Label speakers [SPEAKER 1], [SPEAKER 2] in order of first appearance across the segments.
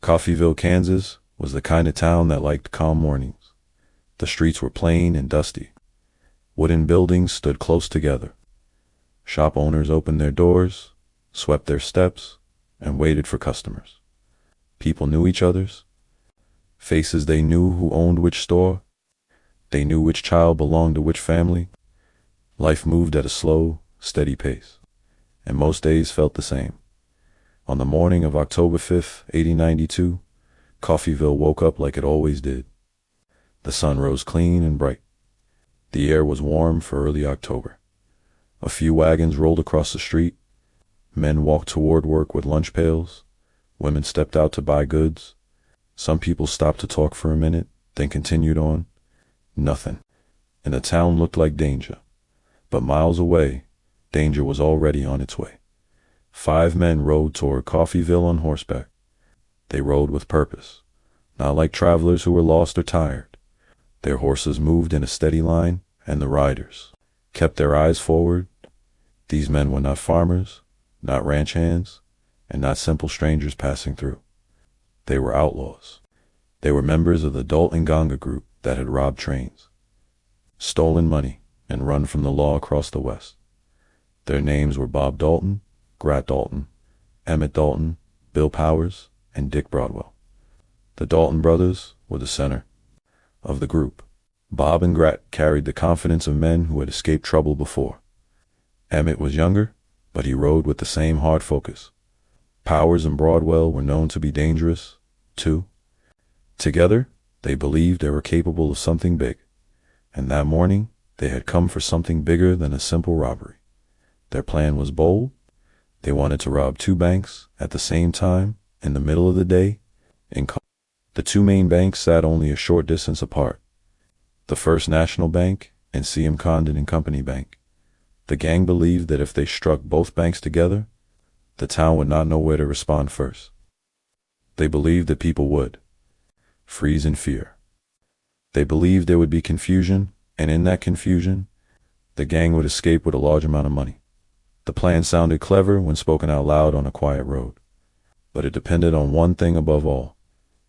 [SPEAKER 1] Coffeyville, Kansas, was the kind of town that liked calm mornings. The streets were plain and dusty. Wooden buildings stood close together. Shop owners opened their doors, swept their steps, and waited for customers. People knew each other's faces. They knew who owned which store. They knew which child belonged to which family. Life moved at a slow, steady pace, and most days felt the same. On the morning of October 5th, 1892, Coffeyville woke up like it always did. The sun rose clean and bright. The air was warm for early October. A few wagons rolled across the street. Men walked toward work with lunch pails. Women stepped out to buy goods. Some people stopped to talk for a minute, then continued on. Nothing. And the town looked like danger. But miles away, danger was already on its way. 5 men rode toward Coffeyville on horseback. They rode with purpose, not like travelers who were lost or tired. Their horses moved in a steady line, and the riders kept their eyes forward. These men were not farmers, not ranch hands, and not simple strangers passing through. They were outlaws. They were members of the Dalton Gang group that had robbed trains, stolen money, and run from the law across the West. Their names were Bob Dalton, Grat Dalton, Emmett Dalton, Bill Powers, and Dick Broadwell. The Dalton brothers were the center of the group. Bob and Grat carried the confidence of men who had escaped trouble before. Emmett was younger, but he rode with the same hard focus. Powers and Broadwell were known to be dangerous, too. Together, they believed they were capable of something big, and that morning they had come for something bigger than a simple robbery. Their plan was bold. They wanted to rob 2 banks at the same time in the middle of the day. The 2 main banks sat only a short distance apart. The First National Bank and C.M. Condon and Company Bank. The gang believed that if they struck both banks together, the town would not know where to respond first. They believed that people would freeze in fear. They believed there would be confusion, and in that confusion, the gang would escape with a large amount of money. The plan sounded clever when spoken out loud on a quiet road, but it depended on one thing above all: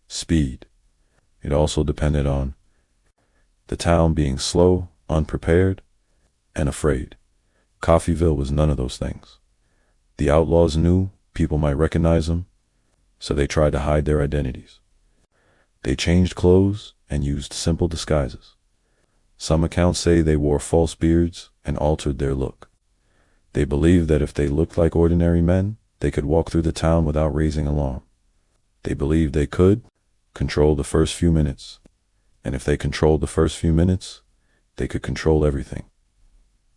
[SPEAKER 1] speed. It also depended on the town being slow, unprepared, and afraid. Coffeyville was none of those things. The outlaws knew people might recognize them, so they tried to hide their identities. They changed clothes and used simple disguises. Some accounts say they wore false beards and altered their look. They believed that if they looked like ordinary men, they could walk through the town without raising alarm. They believed they could control the first few minutes, and if they controlled the first few minutes, they could control everything.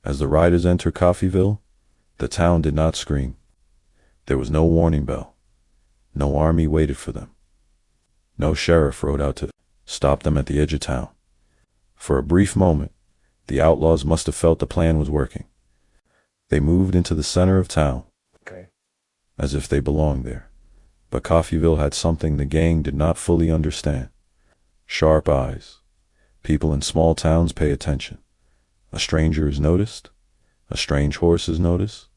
[SPEAKER 1] As the riders entered Coffeyville, the town did not scream. There was no warning bell. No army waited for them. No sheriff rode out to stop them at the edge of town. For a brief moment, the outlaws must have felt the plan was working. They moved into the center of town, as if they belonged there. But Coffeyville had something the gang did not fully understand. Sharp eyes. People in small towns pay attention. A stranger is noticed. A strange horse is noticed.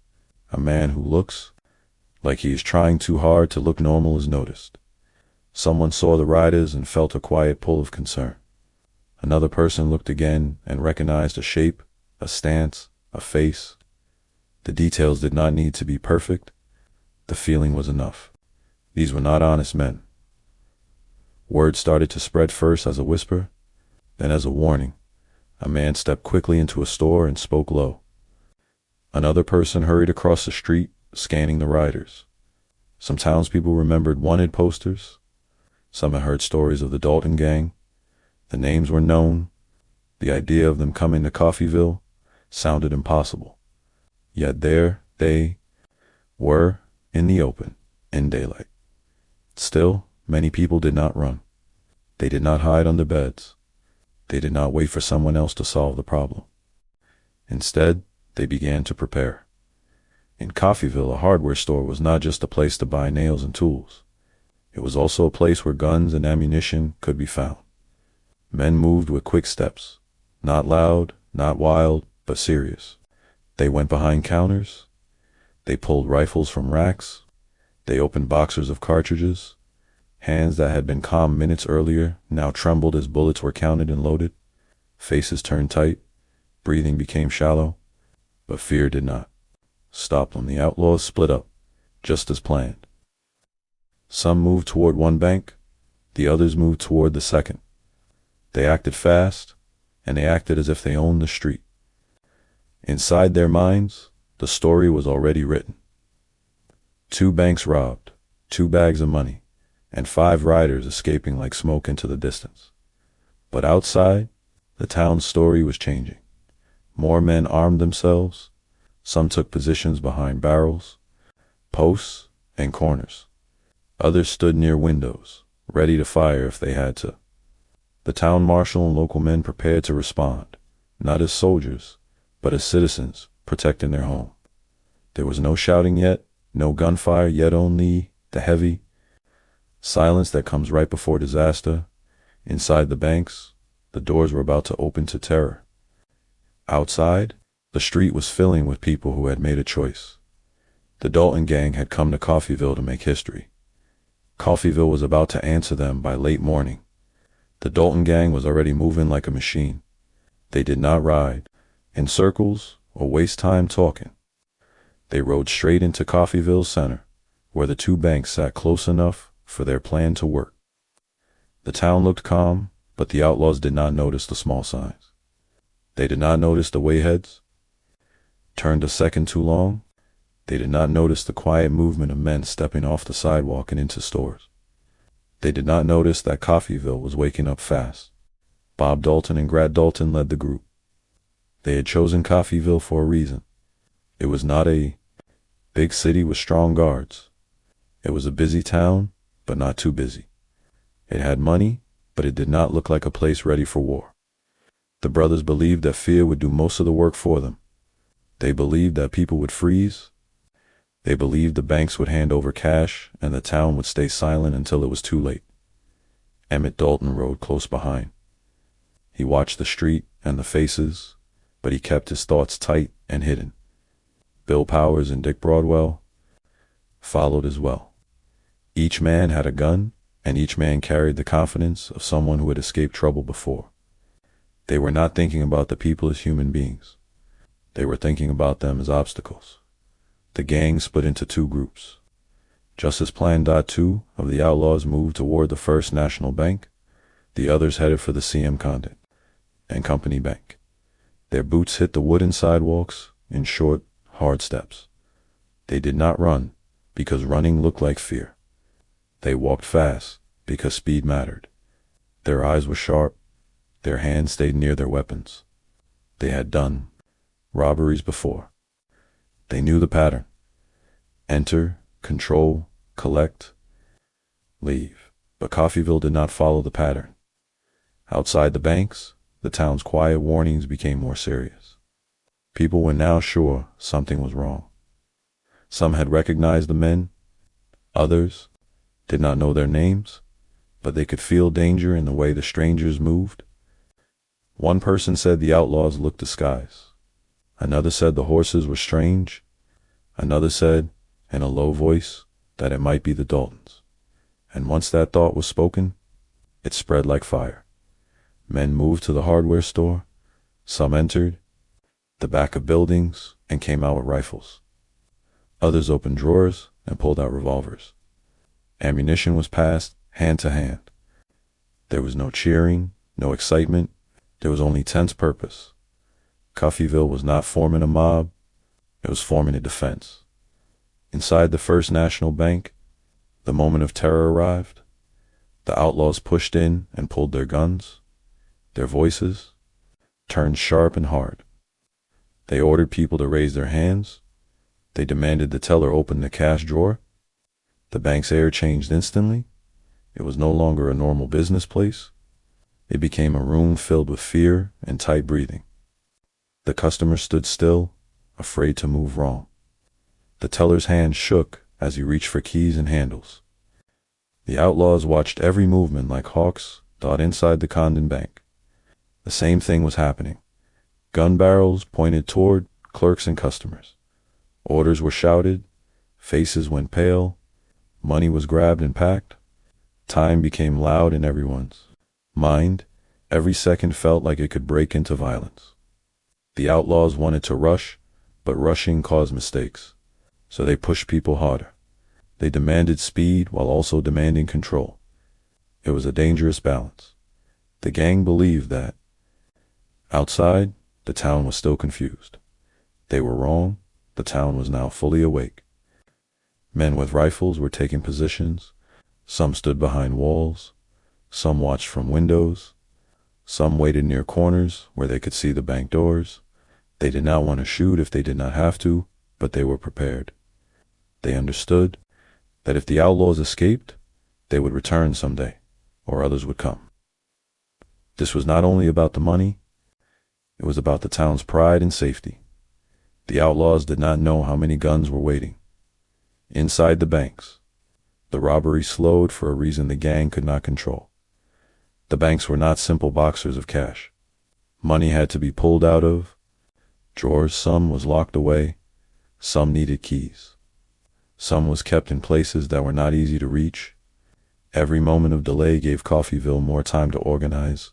[SPEAKER 1] A man who looks like he is trying too hard to look normal is noticed. Someone saw the riders and felt a quiet pull of concern. Another person looked again and recognized a shape, a stance, a face. The details did not need to be perfect. The feeling was enough. These were not honest men. Word started to spread first as a whisper, then as a warning. A man stepped quickly into a store and spoke low. Another person hurried across the street, scanning the riders. Some townspeople remembered wanted posters. Some had heard stories of the Dalton Gang. The names were known. The idea of them coming to Coffeyville sounded impossible. Yet there they were, in the open, in daylight. Still, many people did not run. They did not hide under beds. They did not wait for someone else to solve the problem. Instead, they began to prepare. In Coffeyville, a hardware store was not just a place to buy nails and tools. It was also a place where guns and ammunition could be found. Men moved with quick steps, not loud, not wild, but serious. They went behind counters. They pulled rifles from racks. They opened boxes of cartridges. Hands that had been calm minutes earlier now trembled as bullets were counted and loaded. Faces turned tight, breathing became shallow, but fear did not stop them. The outlaws split up, just as planned. Some moved toward one bank, the others moved toward the second. They acted fast, and they acted as if they owned the street. Inside their minds, the story was already written. 2 banks robbed, 2 bags of money, and 5 riders escaping like smoke into the distance. But outside, the town's story was changing. More men armed themselves. Some took positions behind barrels, posts, and corners. Others stood near windows, ready to fire if they had to. The town marshal and local men prepared to respond, not as soldiers, but as citizens protecting their home. There was no shouting yet, no gunfire yet, only the heavy silence that comes right before disaster. Inside the banks, the doors were about to open to terror. Outside, the street was filling with people who had made a choice. The Dalton Gang had come to Coffeyville to make history. Coffeyville was about to answer them by late morning. The Dalton Gang was already moving like a machine. They did not ride in circles or waste time talking. They rode straight into Coffeyville's center, where the 2 banks sat close enough for their plan to work. The town looked calm, but the outlaws did not notice the small signs. They did not notice the wayheads turned a second too long. They did not notice the quiet movement of men stepping off the sidewalk and into stores. They did not notice that Coffeyville was waking up fast. Bob Dalton and Grad Dalton led the group. They had chosen Coffeyville for a reason. It was not a big city with strong guards. It was a busy town, but not too busy. It had money, but it did not look like a place ready for war. The brothers believed that fear would do most of the work for them. They believed that people would freeze. They believed the banks would hand over cash and the town would stay silent until it was too late. Emmett Dalton rode close behind. He watched the street and the faces, but he kept his thoughts tight and hidden. Bill Powers and Dick Broadwell followed as well. Each man had a gun, and each man carried the confidence of someone who had escaped trouble before. They were not thinking about the people as human beings. They were thinking about them as obstacles. The gang split into 2 groups. Just as planned, 2 of the outlaws moved toward the First National Bank. The others headed for the C.M. Condon and Company Bank. Their boots hit the wooden sidewalks in short, hard steps. They did not run because running looked like fear. They walked fast because speed mattered. Their eyes were sharp. Their hands stayed near their weapons. They had done robberies before. They knew the pattern. Enter, control, collect, leave. But Coffeyville did not follow the pattern. Outside the banks, the town's quiet warnings became more serious. People were now sure something was wrong. Some had recognized the men. Others did not know their names, but they could feel danger in the way the strangers moved. One person said the outlaws looked disguised. Another said the horses were strange. Another said, in a low voice, that it might be the Daltons. And once that thought was spoken, it spread like fire. Men moved to the hardware store. Some entered the back of buildings and came out with rifles. Others opened drawers and pulled out revolvers. Ammunition was passed hand to hand. There was no cheering, no excitement. There was only tense purpose. Coffeyville was not forming a mob. It was forming a defense. Inside the First National Bank, the moment of terror arrived. The outlaws pushed in and pulled their guns. Their voices turned sharp and hard. They ordered people to raise their hands. They demanded the teller open the cash drawer. The bank's air changed instantly. It was no longer a normal business place. It became a room filled with fear and tight breathing. The customer stood still, afraid to move wrong. The teller's hand shook as he reached for keys and handles. The outlaws watched every movement like hawks inside the Condon Bank. The same thing was happening. Gun barrels pointed toward clerks and customers. Orders were shouted. Faces went pale. Money was grabbed and packed. Time became loud in everyone's mind. Every second felt like it could break into violence. The outlaws wanted to rush, but rushing caused mistakes. So they pushed people harder. They demanded speed while also demanding control. It was a dangerous balance. The gang believed that outside, the town was still confused. They were wrong. The town was now fully awake. Men with rifles were taking positions. Some stood behind walls. Some watched from windows. Some waited near corners where they could see the bank doors. They did not want to shoot if they did not have to, but they were prepared. They understood that if the outlaws escaped, they would return someday, or others would come. This was not only about the money, it was about the town's pride and safety. The outlaws did not know how many guns were waiting. Inside the banks, the robbery slowed for a reason the gang could not control. The banks were not simple boxes of cash. Money had to be pulled out of drawers. Some was locked away. Some needed keys. Some was kept in places that were not easy to reach. Every moment of delay gave Coffeyville more time to organize.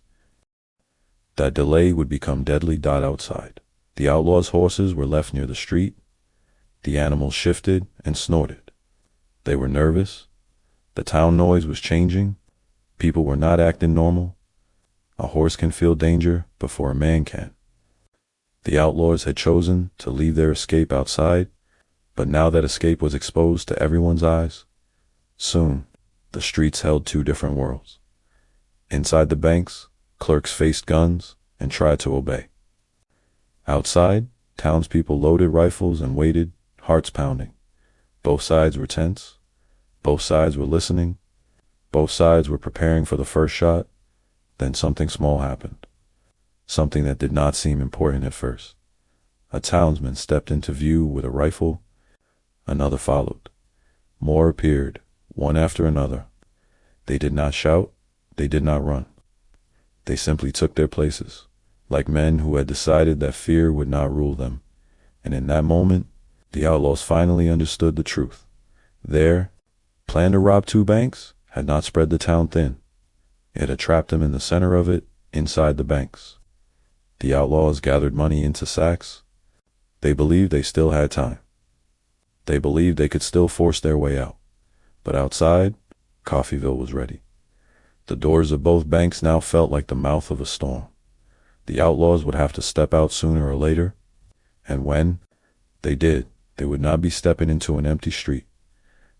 [SPEAKER 1] That delay would become deadly. Outside, the outlaws' horses were left near the street. The animals shifted and snorted. They were nervous. The town noise was changing. People were not acting normal. A horse can feel danger before a man can. The outlaws had chosen to leave their escape outside, but now that escape was exposed to everyone's eyes. Soon, the streets held two different worlds. Inside the banks, clerks faced guns and tried to obey. Outside, townspeople loaded rifles and waited, hearts pounding. Both sides were tense. Both sides were listening. Both sides were preparing for the first shot. Then something small happened. Something that did not seem important at first. A townsman stepped into view with a rifle. Another followed. More appeared, one after another. They did not shout. They did not run. They simply took their places, like men who had decided that fear would not rule them. And in that moment, the outlaws finally understood the truth. Their plan to rob two banks had not spread the town thin. It had trapped them in the center of it, inside the banks. The outlaws gathered money into sacks. They believed they still had time. They believed they could still force their way out. But outside, Coffeyville was ready. The doors of both banks now felt like the mouth of a storm. The outlaws would have to step out sooner or later. And when they did, they would not be stepping into an empty street.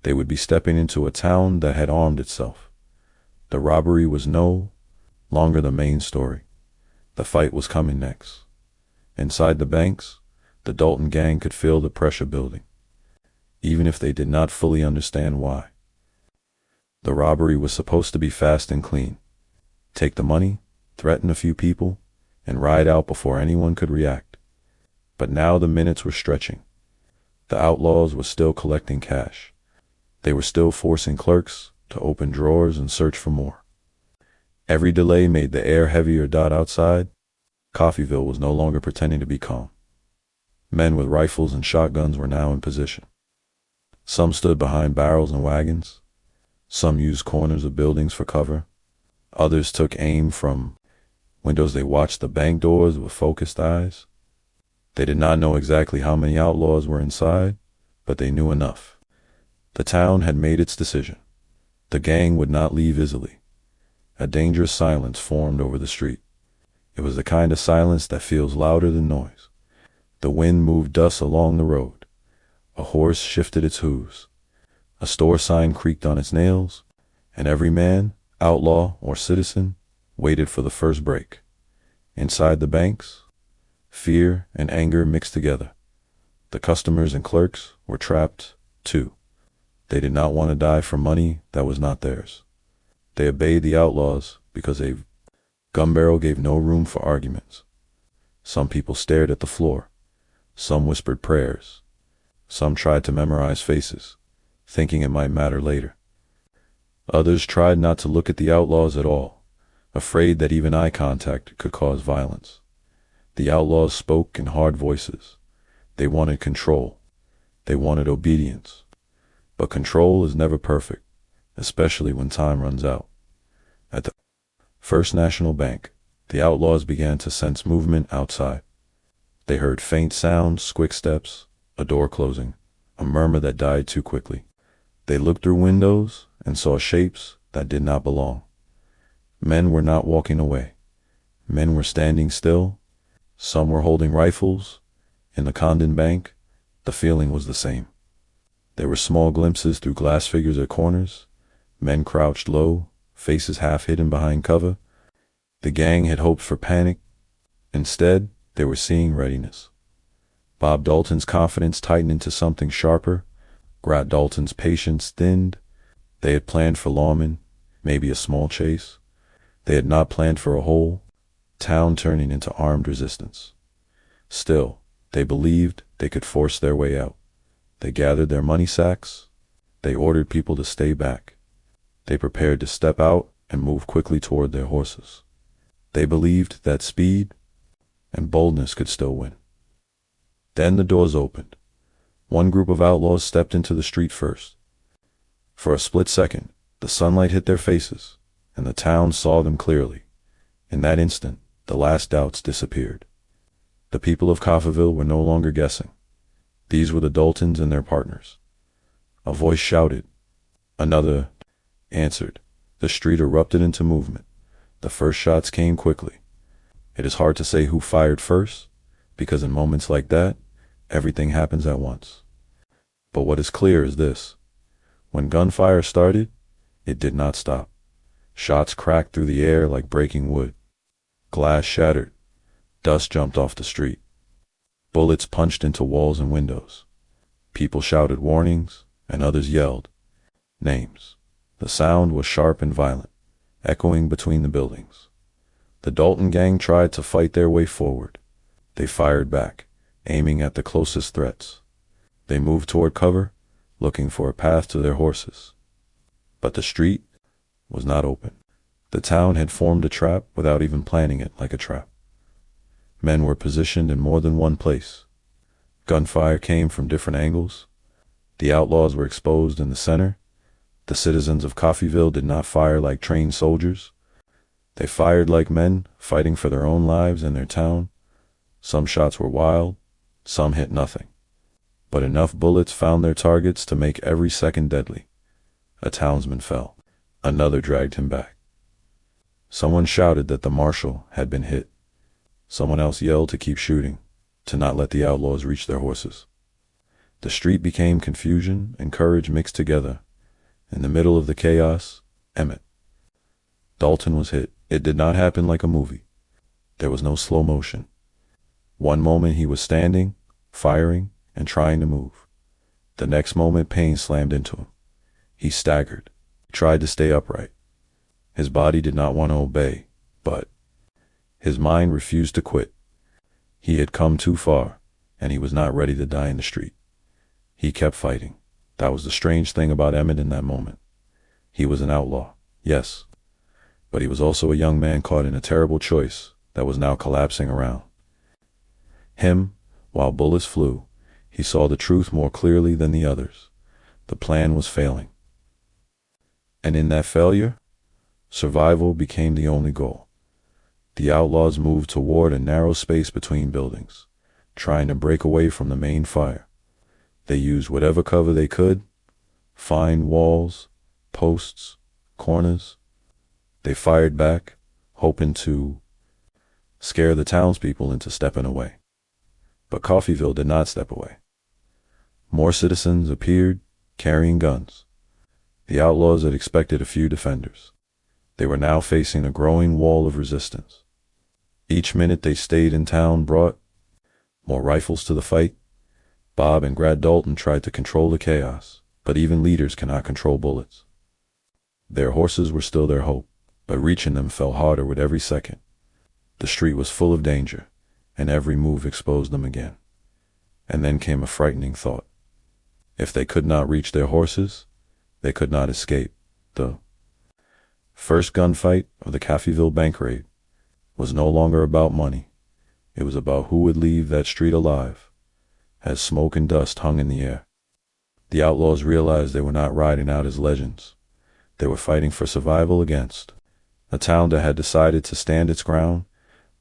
[SPEAKER 1] They would be stepping into a town that had armed itself. The robbery was no longer the main story. The fight was coming next. Inside the banks, the Dalton gang could feel the pressure building, even if they did not fully understand why. The robbery was supposed to be fast and clean. Take the money, threaten a few people, and ride out before anyone could react. But now the minutes were stretching. The outlaws were still collecting cash. They were still forcing clerks to open drawers and search for more. Every delay made the air heavier. Outside, Coffeyville was no longer pretending to be calm. Men with rifles and shotguns were now in position. Some stood behind barrels and wagons. Some used corners of buildings for cover. Others took aim from windows. They watched the bank doors with focused eyes. They did not know exactly how many outlaws were inside, but they knew enough. The town had made its decision. The gang would not leave easily. A dangerous silence formed over the street. It was the kind of silence that feels louder than noise. The wind moved dust along the road. A horse shifted its hooves. A store sign creaked on its nails, and every man, outlaw or citizen, waited for the first break. Inside the banks, fear and anger mixed together. The customers and clerks were trapped, too. They did not want to die for money that was not theirs. They obeyed the outlaws because a gun barrel gave no room for arguments. Some people stared at the floor. Some whispered prayers. Some tried to memorize faces, thinking it might matter later. Others tried not to look at the outlaws at all, afraid that even eye contact could cause violence. The outlaws spoke in hard voices. They wanted control. They wanted obedience. But control is never perfect. especially when time runs out. At the First National Bank, the outlaws began to sense movement outside. They heard faint sounds, quick steps, a door closing, a murmur that died too quickly. They looked through windows and saw shapes that did not belong. Men were not walking away. Men were standing still. Some were holding rifles. In the Condon Bank, the feeling was the same. There were small glimpses through glass figures at corners. Men crouched low, faces half hidden behind cover. The gang had hoped for panic. Instead, they were seeing readiness. Bob Dalton's confidence tightened into something sharper. Grat Dalton's patience thinned. They had planned for lawmen, maybe a small chase. They had not planned for a whole town turning into armed resistance. Still, they believed they could force their way out. They gathered their money sacks. They ordered people to stay back. They prepared to step out and move quickly toward their horses. They believed that speed and boldness could still win. Then the doors opened. One group of outlaws stepped into the street first. For a split second, the sunlight hit their faces, and the town saw them clearly. In that instant, the last doubts disappeared. The people of Coffeyville were no longer guessing. These were the Daltons and their partners. A voice shouted. Another answered. The street erupted into movement. The first shots came quickly. It is hard to say who fired first, because in moments like that, everything happens at once. But what is clear is this. When gunfire started, it did not stop. Shots cracked through the air like breaking wood. Glass shattered. Dust jumped off the street. Bullets punched into walls and windows. People shouted warnings, and others yelled names. The sound was sharp and violent, echoing between the buildings. The Dalton Gang tried to fight their way forward. They fired back, aiming at the closest threats. They moved toward cover, looking for a path to their horses. But the street was not open. The town had formed a trap without even planning it like a trap. Men were positioned in more than one place. Gunfire came from different angles. The outlaws were exposed in the center. The citizens of Coffeyville did not fire like trained soldiers. They fired like men fighting for their own lives and their town. Some shots were wild, some hit nothing. But enough bullets found their targets to make every second deadly. A townsman fell. Another dragged him back. Someone shouted that the marshal had been hit. Someone else yelled to keep shooting, to not let the outlaws reach their horses. The street became confusion and courage mixed together. In the middle of the chaos, Emmett Dalton was hit. It did not happen like a movie. There was no slow motion. One moment he was standing, firing, and trying to move. The next moment pain slammed into him. He staggered. He tried to stay upright. His body did not want to obey, but his mind refused to quit. He had come too far, and he was not ready to die in the street. He kept fighting. That was the strange thing about Emmett in that moment. He was an outlaw, yes, but he was also a young man caught in a terrible choice that was now collapsing around him. While bullets flew, he saw the truth more clearly than the others. The plan was failing. And in that failure, survival became the only goal. The outlaws moved toward a narrow space between buildings, trying to break away from the main fire. They used whatever cover they could, fine walls, posts, corners. They fired back, hoping to scare the townspeople into stepping away. But Coffeyville did not step away. More citizens appeared, carrying guns. The outlaws had expected a few defenders. They were now facing a growing wall of resistance. Each minute they stayed in town brought more rifles to the fight. Bob and Grat Dalton tried to control the chaos, but even leaders cannot control bullets. Their horses were still their hope, but reaching them fell harder with every second. The street was full of danger, and every move exposed them again. And then came a frightening thought. If they could not reach their horses, they could not escape. The first gunfight of the Coffeyville Bank Raid was no longer about money. It was about who would leave that street alive, as smoke and dust hung in the air. The outlaws realized they were not riding out as legends. They were fighting for survival against a town that had decided to stand its ground.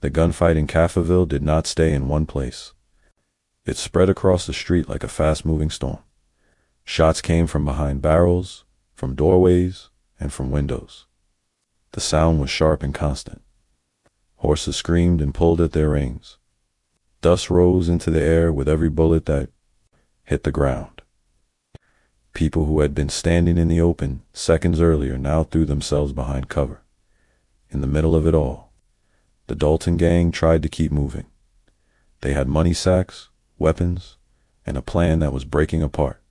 [SPEAKER 1] The gunfight in Coffeyville did not stay in one place. It spread across the street like a fast-moving storm. Shots came from behind barrels, from doorways, and from windows. The sound was sharp and constant. Horses screamed and pulled at their reins. Dust rose into the air with every bullet that hit the ground. People who had been standing in the open seconds earlier now threw themselves behind cover. In the middle of it all, the Dalton Gang tried to keep moving. They had money sacks, weapons, and a plan that was breaking apart.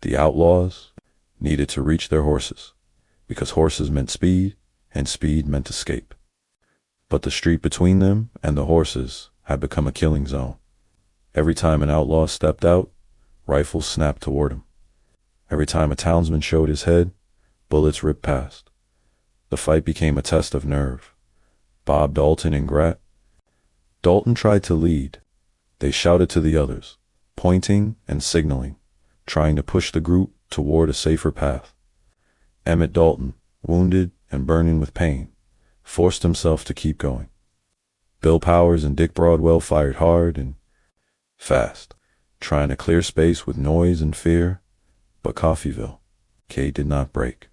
[SPEAKER 1] The outlaws needed to reach their horses, because horses meant speed, and speed meant escape. But the street between them and the horses had become a killing zone. Every time an outlaw stepped out, rifles snapped toward him. Every time a townsman showed his head, bullets ripped past. The fight became a test of nerve. Bob, Dalton, and Grat. Dalton tried to lead. They shouted to the others, pointing and signaling, trying to push the group toward a safer path. Emmett Dalton, wounded and burning with pain, forced himself to keep going. Bill Powers and Dick Broadwell fired hard and fast, trying to clear space with noise and fear. But Coffeyville did not break.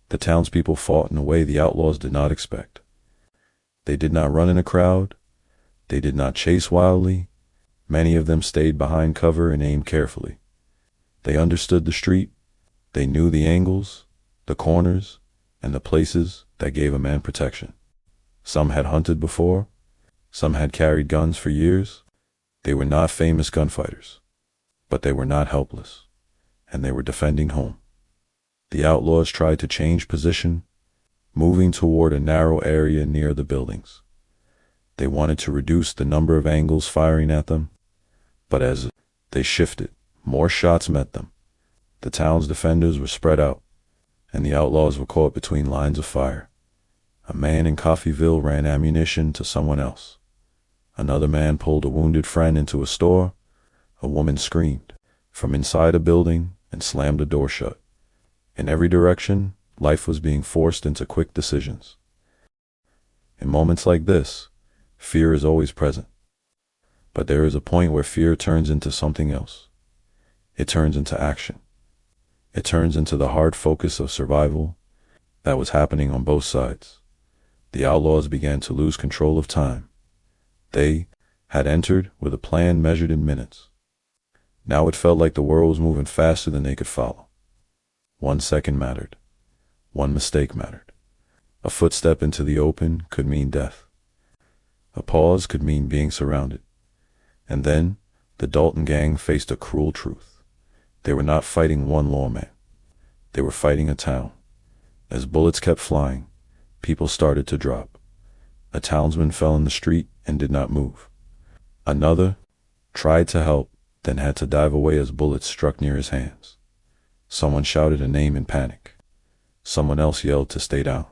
[SPEAKER 1] The townspeople fought in a way the outlaws did not expect. They did not run in a crowd. They did not chase wildly. Many of them stayed behind cover and aimed carefully. They understood the street. They knew the angles, the corners, and the places that gave a man protection. Some had hunted before. Some had carried guns for years. They were not famous gunfighters, but they were not helpless, and they were defending home. The outlaws tried to change position, moving toward a narrow area near the buildings. They wanted to reduce the number of angles firing at them, but as they shifted, more shots met them. The town's defenders were spread out, and the outlaws were caught between lines of fire. A man in Coffeyville ran ammunition to someone else. Another man pulled a wounded friend into a store. A woman screamed from inside a building and slammed the door shut. In every direction, life was being forced into quick decisions. In moments like this, fear is always present. But there is a point where fear turns into something else. It turns into action. It turns into the hard focus of survival that was happening on both sides. The outlaws began to lose control of time. They had entered with a plan measured in minutes. Now it felt like the world was moving faster than they could follow. 1 second mattered. One mistake mattered. A footstep into the open could mean death. A pause could mean being surrounded. And then the Dalton Gang faced a cruel truth. They were not fighting one lawman. They were fighting a town. As bullets kept flying, people started to drop. A townsman fell in the street and did not move. Another tried to help, then had to dive away as bullets struck near his hands. Someone shouted a name in panic. Someone else yelled to stay down.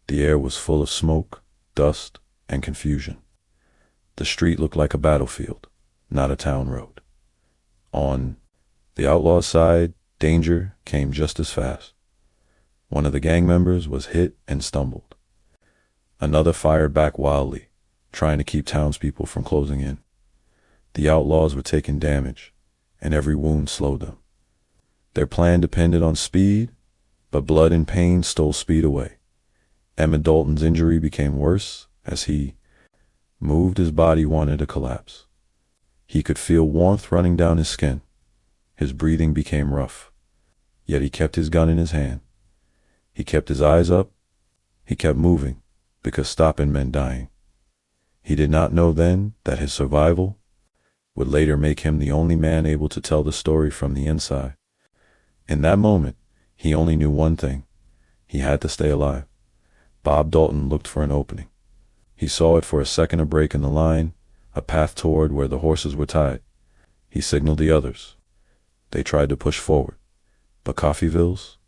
[SPEAKER 1] The air was full of smoke, dust, and confusion. The street looked like a battlefield, not a town road. On the outlaw's side, danger came just as fast. One of the gang members was hit and stumbled. Another fired back wildly, trying to keep townspeople from closing in. The outlaws were taking damage, and every wound slowed them. Their plan depended on speed, but blood and pain stole speed away. Emmett Dalton's injury became worse as he moved. His body wanted to collapse. He could feel warmth running down his skin. His breathing became rough, yet he kept his gun in his hand. He kept his eyes up. He kept moving, because stopping meant dying. He did not know then that his survival would later make him the only man able to tell the story from the inside. In that moment, he only knew one thing. He had to stay alive. Bob Dalton looked for an opening. He saw it for a second, a break in the line, a path toward where the horses were tied. He signaled the others. They tried to push forward, but Coffeyville's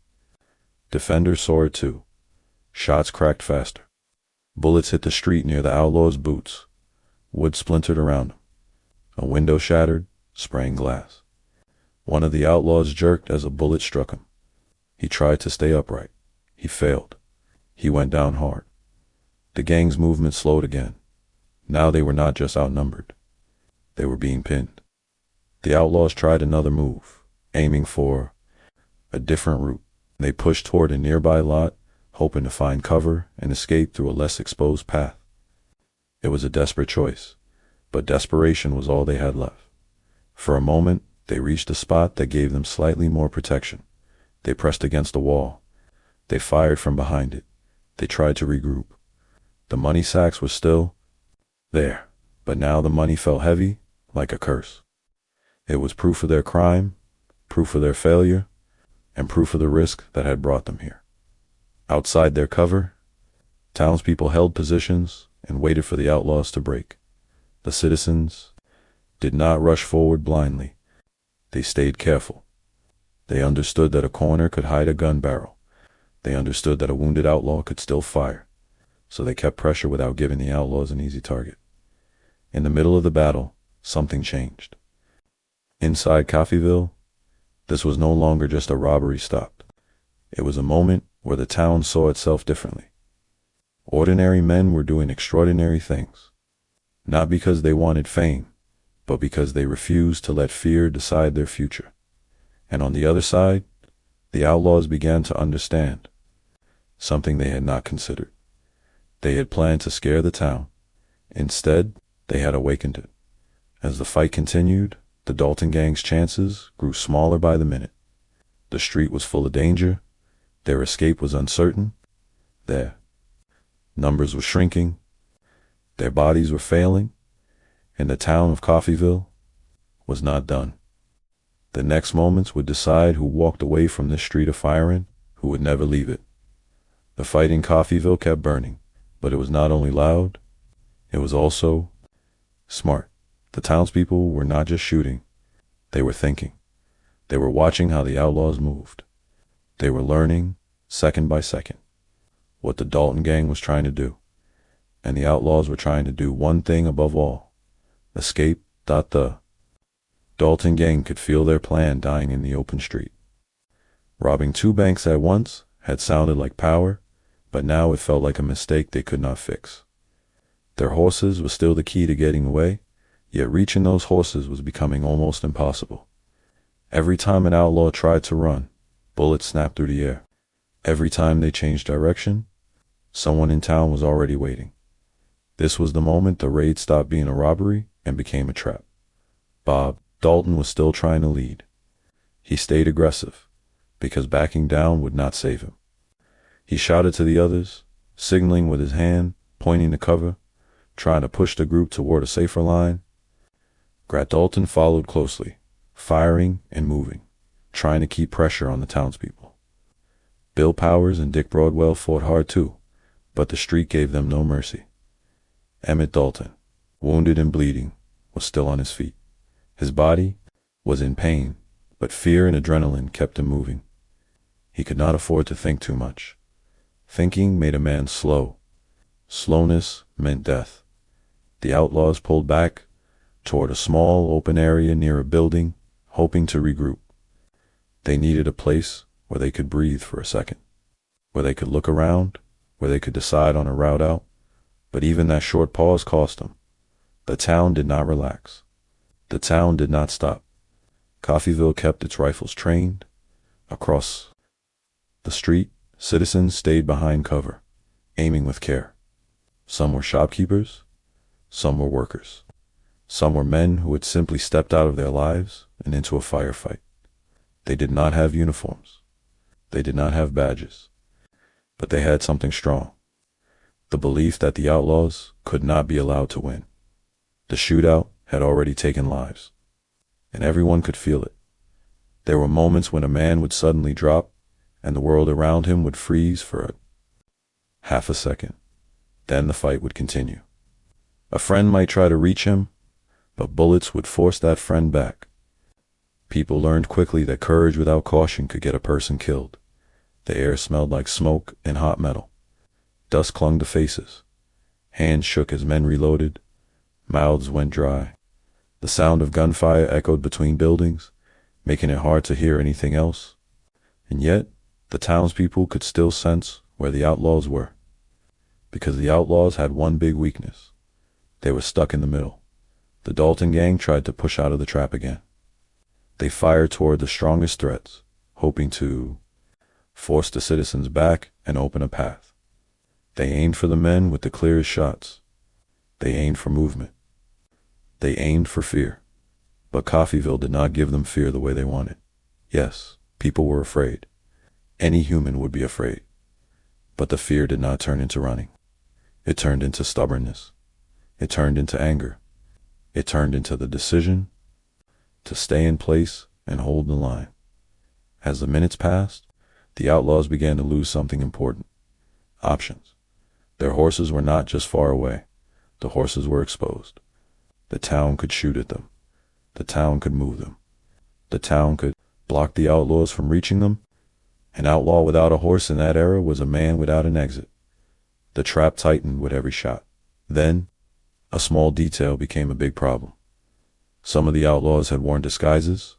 [SPEAKER 1] defenders saw it too. Shots cracked faster. Bullets hit the street near the outlaw's boots. Wood splintered around him. A window shattered, spraying glass. One of the outlaws jerked as a bullet struck him. He tried to stay upright. He failed. He went down hard. The gang's movement slowed again. Now they were not just outnumbered. They were being pinned. The outlaws tried another move, aiming for a different route. They pushed toward a nearby lot, hoping to find cover and escape through a less exposed path. It was a desperate choice, but desperation was all they had left. For a moment, they reached a spot that gave them slightly more protection. They pressed against the wall. They fired from behind it. They tried to regroup. The money sacks were still there, but now the money felt heavy, like a curse. It was proof of their crime, proof of their failure, and proof of the risk that had brought them here. Outside their cover, townspeople held positions and waited for the outlaws to break. The citizens did not rush forward blindly. They stayed careful. They understood that a corner could hide a gun barrel. They understood that a wounded outlaw could still fire. So they kept pressure without giving the outlaws an easy target. In the middle of the battle, something changed. Inside Coffeyville, this was no longer just a robbery stop. It was a moment where the town saw itself differently. Ordinary men were doing extraordinary things, not because they wanted fame, but because they refused to let fear decide their future. And on the other side, the outlaws began to understand something they had not considered. They had planned to scare the town. Instead, they had awakened it. As the fight continued, the Dalton Gang's chances grew smaller by the minute. The street was full of danger. Their escape was uncertain. Their numbers were shrinking. Their bodies were failing. And the town of Coffeyville was not done. The next moments would decide who walked away from this street of firing, who would never leave it. The fight in Coffeyville kept burning, but it was not only loud, it was also smart. The townspeople were not just shooting, they were thinking. They were watching how the outlaws moved. They were learning, second by second, what the Dalton Gang was trying to do. And the outlaws were trying to do one thing above all: escape. The Dalton Gang could feel their plan dying in the open street. Robbing 2 banks at once had sounded like power, but now it felt like a mistake they could not fix. Their horses were still the key to getting away, yet reaching those horses was becoming almost impossible. Every time an outlaw tried to run, bullets snapped through the air. Every time they changed direction, someone in town was already waiting. This was the moment the raid stopped being a robbery and became a trap. Bob Dalton was still trying to lead. He stayed aggressive, because backing down would not save him. He shouted to the others, signaling with his hand, pointing to cover, trying to push the group toward a safer line. Dalton followed closely, firing and moving, trying to keep pressure on the townspeople. Bill Powers and Dick Broadwell fought hard too, but the street gave them no mercy. Emmett Dalton, wounded and bleeding, was still on his feet. His body was in pain, but fear and adrenaline kept him moving. He could not afford to think too much. Thinking made a man slow. Slowness meant death. The outlaws pulled back toward a small open area near a building, hoping to regroup. They needed a place where they could breathe for a second, where they could look around, where they could decide on a route out. But even that short pause cost them. The town did not relax. The town did not stop. Coffeyville kept its rifles trained. Across the street, citizens stayed behind cover, aiming with care. Some were shopkeepers, some were workers. Some were men who had simply stepped out of their lives and into a firefight. They did not have uniforms. They did not have badges. But they had something strong: the belief that the outlaws could not be allowed to win. The shootout had already taken lives, and everyone could feel it. There were moments when a man would suddenly drop, and the world around him would freeze for half a second. Then the fight would continue. A friend might try to reach him, but bullets would force that friend back. People learned quickly that courage without caution could get a person killed. The air smelled like smoke and hot metal. Dust clung to faces. Hands shook as men reloaded. Mouths went dry. The sound of gunfire echoed between buildings, making it hard to hear anything else. And yet, The townspeople could still sense where the outlaws were, because the outlaws had one big weakness. They were stuck in the middle. The Dalton gang tried to push out of the trap again. They fired toward the strongest threats, hoping to force the citizens back and open a path. They aimed for the men with the clearest shots. They aimed for movement. They aimed for fear. But Coffeyville did not give them fear the way they wanted. Yes, people were afraid. Any human would be afraid. But the fear did not turn into running. It turned into stubbornness. It turned into anger. It turned into the decision to stay in place and hold the line. As the minutes passed, the outlaws began to lose something important. Options. Their horses were not just far away. The horses were exposed. The town could shoot at them. The town could move them. The town could block the outlaws from reaching them. An outlaw without a horse in that era was a man without an exit. The trap tightened with every shot. Then, a small detail became a big problem. Some of the outlaws had worn disguises,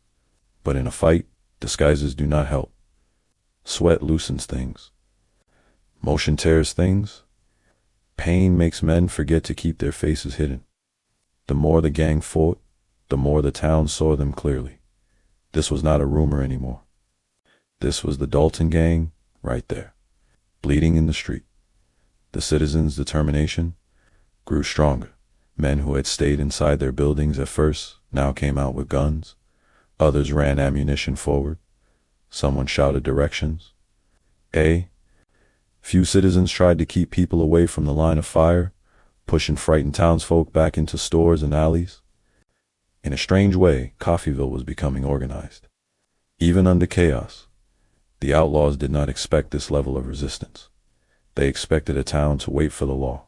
[SPEAKER 1] but in a fight, disguises do not help. Sweat loosens things. Motion tears things. Pain makes men forget to keep their faces hidden. The more the gang fought, the more the town saw them clearly. This was not a rumor anymore. This was the Dalton Gang right there, bleeding in the street. The citizens' determination grew stronger. Men who had stayed inside their buildings at first now came out with guns. Others ran ammunition forward. Someone shouted directions. Few citizens tried to keep people away from the line of fire, pushing frightened townsfolk back into stores and alleys. In a strange way, Coffeyville was becoming organized. Even under chaos, the outlaws did not expect this level of resistance. They expected a town to wait for the law.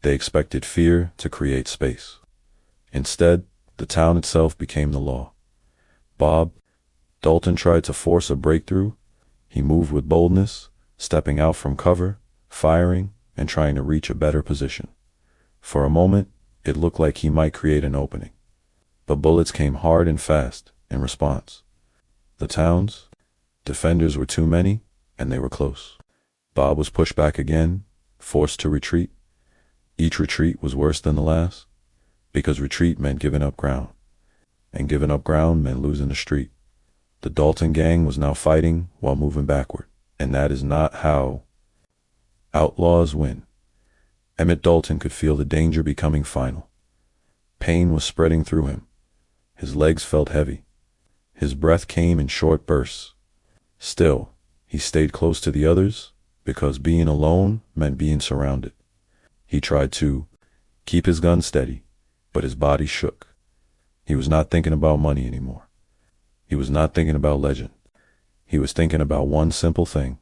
[SPEAKER 1] They expected fear to create space. Instead, the town itself became the law. Dalton tried to force a breakthrough. He moved with boldness, stepping out from cover, firing, and trying to reach a better position. For a moment, it looked like he might create an opening. But bullets came hard and fast in response. The town's defenders were too many, and they were close. Bob was pushed back again, forced to retreat. Each retreat was worse than the last, because retreat meant giving up ground, and giving up ground meant losing the street. The Dalton gang was now fighting while moving backward, and that is not how outlaws win. Emmett Dalton could feel the danger becoming final. Pain was spreading through him. His legs felt heavy. His breath came in short bursts. Still, he stayed close to the others, because being alone meant being surrounded. He tried to keep his gun steady, but his body shook. He was not thinking about money anymore. He was not thinking about legend. He was thinking about one simple thing: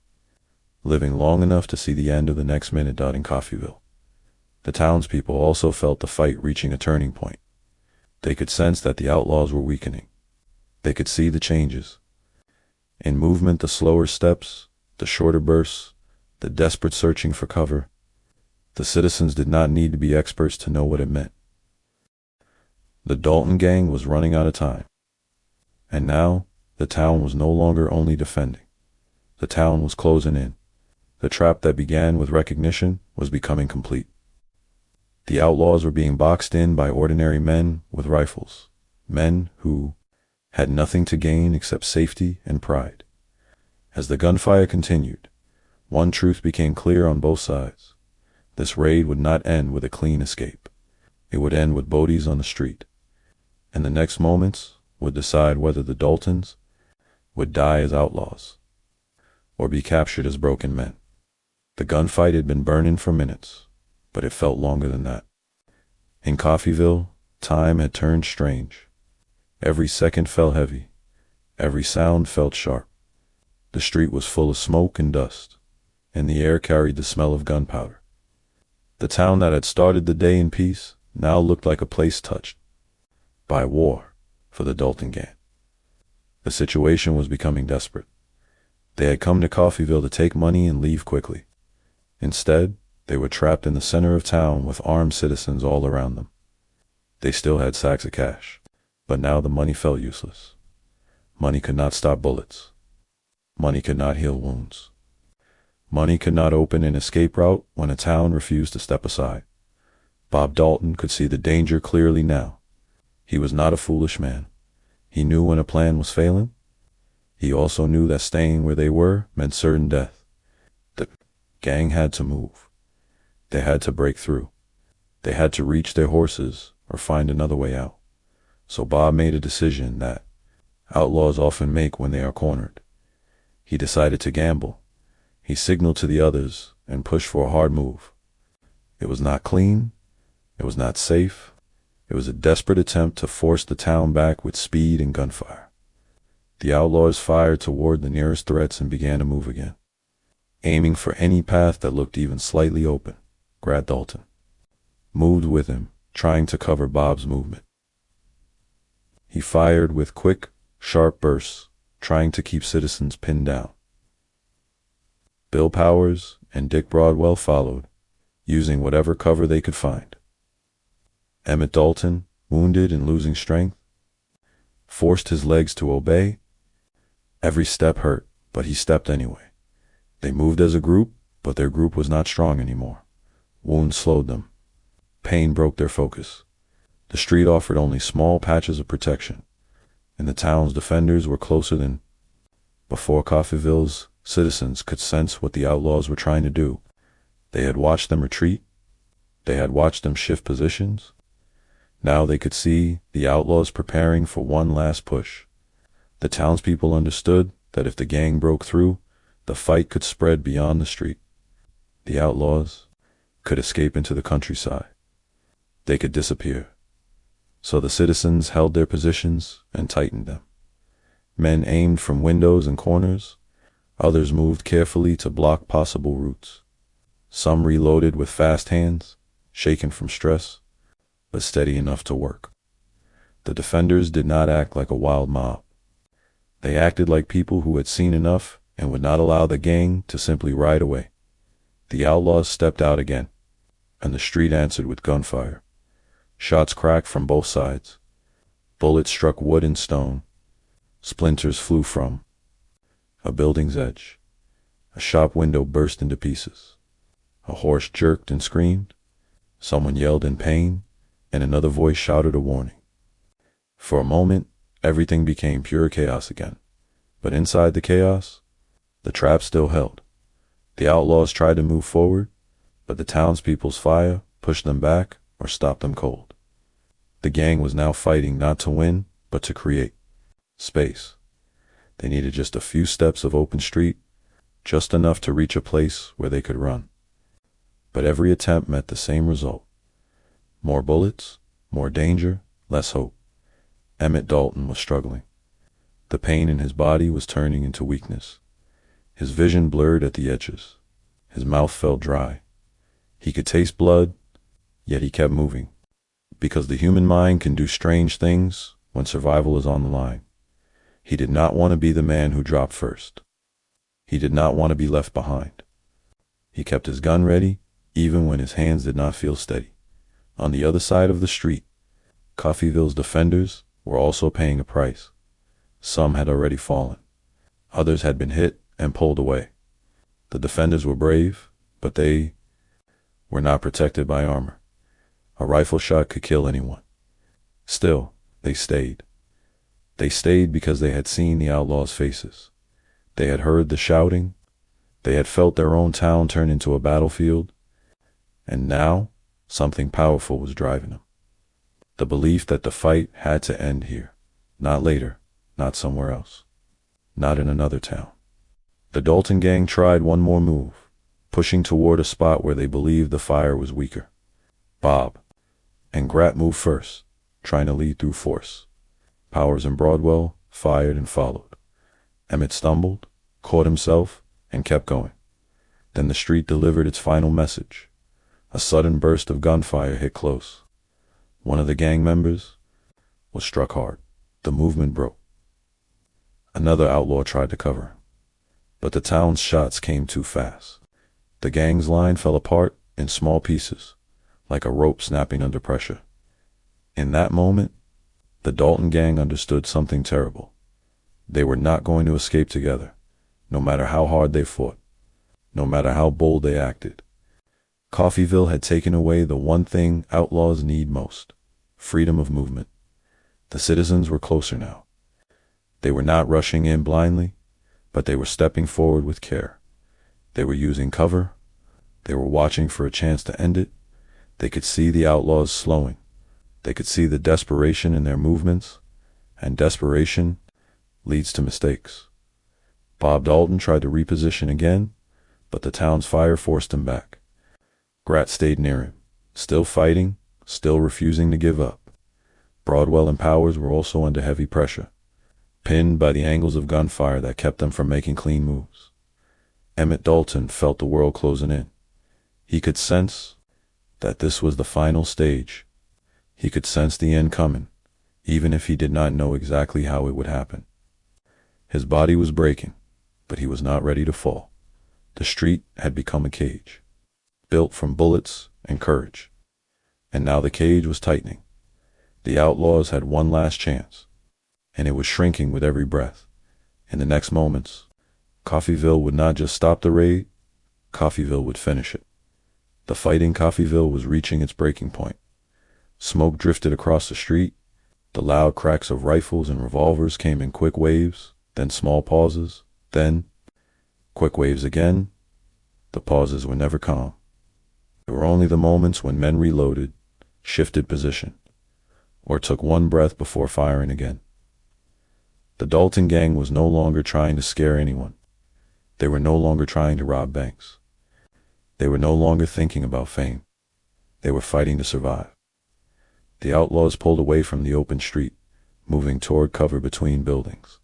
[SPEAKER 1] living long enough to see the end of the next minute in Coffeyville. The townspeople also felt the fight reaching a turning point. They could sense that the outlaws were weakening. They could see the changes. In movement, the slower steps, the shorter bursts, the desperate searching for cover. The citizens did not need to be experts to know what it meant. The Dalton gang was running out of time. And now, the town was no longer only defending. The town was closing in. The trap that began with recognition was becoming complete. The outlaws were being boxed in by ordinary men with rifles, men who had nothing to gain except safety and pride. As the gunfire continued, one truth became clear on both sides. This raid would not end with a clean escape. It would end with bodies on the street. And the next moments would decide whether the Daltons would die as outlaws or be captured as broken men. The gunfight had been burning for minutes, but it felt longer than that. In Coffeyville, time had turned strange. Every second felt heavy. Every sound felt sharp. The street was full of smoke and dust, and the air carried the smell of gunpowder. The town that had started the day in peace now looked like a place touched by war for the Dalton gang. The situation was becoming desperate. They had come to Coffeyville to take money and leave quickly. Instead, they were trapped in the center of town with armed citizens all around them. They still had sacks of cash, but now the money felt useless. Money could not stop bullets. Money could not heal wounds. Money could not open an escape route when a town refused to step aside. Bob Dalton could see the danger clearly now. He was not a foolish man. He knew when a plan was failing. He also knew that staying where they were meant certain death. The gang had to move. They had to break through. They had to reach their horses or find another way out. So Bob made a decision that outlaws often make when they are cornered. He decided to gamble. He signaled to the others and pushed for a hard move. It was not clean. It was not safe. It was a desperate attempt to force the town back with speed and gunfire. The outlaws fired toward the nearest threats and began to move again, aiming for any path that looked even slightly open. Grad Dalton moved with him, trying to cover Bob's movement. He fired with quick, sharp bursts, trying to keep citizens pinned down. Bill Powers and Dick Broadwell followed, using whatever cover they could find. Emmett Dalton, wounded and losing strength, forced his legs to obey. Every step hurt, but he stepped anyway. They moved as a group, but their group was not strong anymore. Wounds slowed them. Pain broke their focus. The street offered only small patches of protection, and the town's defenders were closer than before. Coffeyville's citizens could sense what the outlaws were trying to do. They had watched them retreat. They had watched them shift positions. Now they could see the outlaws preparing for one last push. The townspeople understood that if the gang broke through, the fight could spread beyond the street. The outlaws could escape into the countryside. They could disappear. So the citizens held their positions and tightened them. Men aimed from windows and corners. Others moved carefully to block possible routes. Some reloaded with fast hands, shaken from stress, but steady enough to work. The defenders did not act like a wild mob. They acted like people who had seen enough and would not allow the gang to simply ride away. The outlaws stepped out again, and the street answered with gunfire. Shots cracked from both sides. Bullets struck wood and stone. Splinters flew from a building's edge. A shop window burst into pieces. A horse jerked and screamed. Someone yelled in pain, and another voice shouted a warning. For a moment, everything became pure chaos again. But inside the chaos, the trap still held. The outlaws tried to move forward, but the townspeople's fire pushed them back or stopped them cold. The gang was now fighting not to win, but to create space. They needed just a few steps of open street, just enough to reach a place where they could run. But every attempt met the same result. More bullets, more danger, less hope. Emmett Dalton was struggling. The pain in his body was turning into weakness. His vision blurred at the edges. His mouth felt dry. He could taste blood, yet he kept moving. Because the human mind can do strange things when survival is on the line. He did not want to be the man who dropped first. He did not want to be left behind. He kept his gun ready, even when his hands did not feel steady. On the other side of the street, Coffeyville's defenders were also paying a price. Some had already fallen. Others had been hit and pulled away. The defenders were brave, but they were not protected by armor. A rifle shot could kill anyone. Still, they stayed. They stayed because they had seen the outlaws' faces. They had heard the shouting. They had felt their own town turn into a battlefield. And now, something powerful was driving them. The belief that the fight had to end here. Not later, not somewhere else. Not in another town. The Dalton gang tried one more move, pushing toward a spot where they believed the fire was weaker. Bob and Grat moved first, trying to lead through force. Powers and Broadwell fired and followed. Emmett stumbled, caught himself, and kept going. Then the street delivered its final message. A sudden burst of gunfire hit close. One of the gang members was struck hard. The movement broke. Another outlaw tried to cover him, but the town's shots came too fast. The gang's line fell apart in small pieces, like a rope snapping under pressure. In that moment, the Dalton gang understood something terrible. They were not going to escape together, no matter how hard they fought, no matter how bold they acted. Coffeyville had taken away the one thing outlaws need most: freedom of movement. The citizens were closer now. They were not rushing in blindly, but they were stepping forward with care. They were using cover. They were watching for a chance to end it. They could see the outlaws slowing. They could see the desperation in their movements, and desperation leads to mistakes. Bob Dalton tried to reposition again, but the town's fire forced him back. Grat stayed near him, still fighting, still refusing to give up. Broadwell and Powers were also under heavy pressure, pinned by the angles of gunfire that kept them from making clean moves. Emmett Dalton felt the world closing in. He could sense that this was the final stage. He could sense the end coming, even if he did not know exactly how it would happen. His body was breaking, but he was not ready to fall. The street had become a cage, built from bullets and courage. And now the cage was tightening. The outlaws had one last chance, and it was shrinking with every breath. In the next moments, Coffeyville would not just stop the raid, Coffeyville would finish it. The fight in Coffeyville was reaching its breaking point. Smoke drifted across the street. The loud cracks of rifles and revolvers came in quick waves, then small pauses, then quick waves again. The pauses were never calm. There were only the moments when men reloaded, shifted position, or took one breath before firing again. The Dalton Gang was no longer trying to scare anyone. They were no longer trying to rob banks. They were no longer thinking about fame. They were fighting to survive. The outlaws pulled away from the open street, moving toward cover between buildings.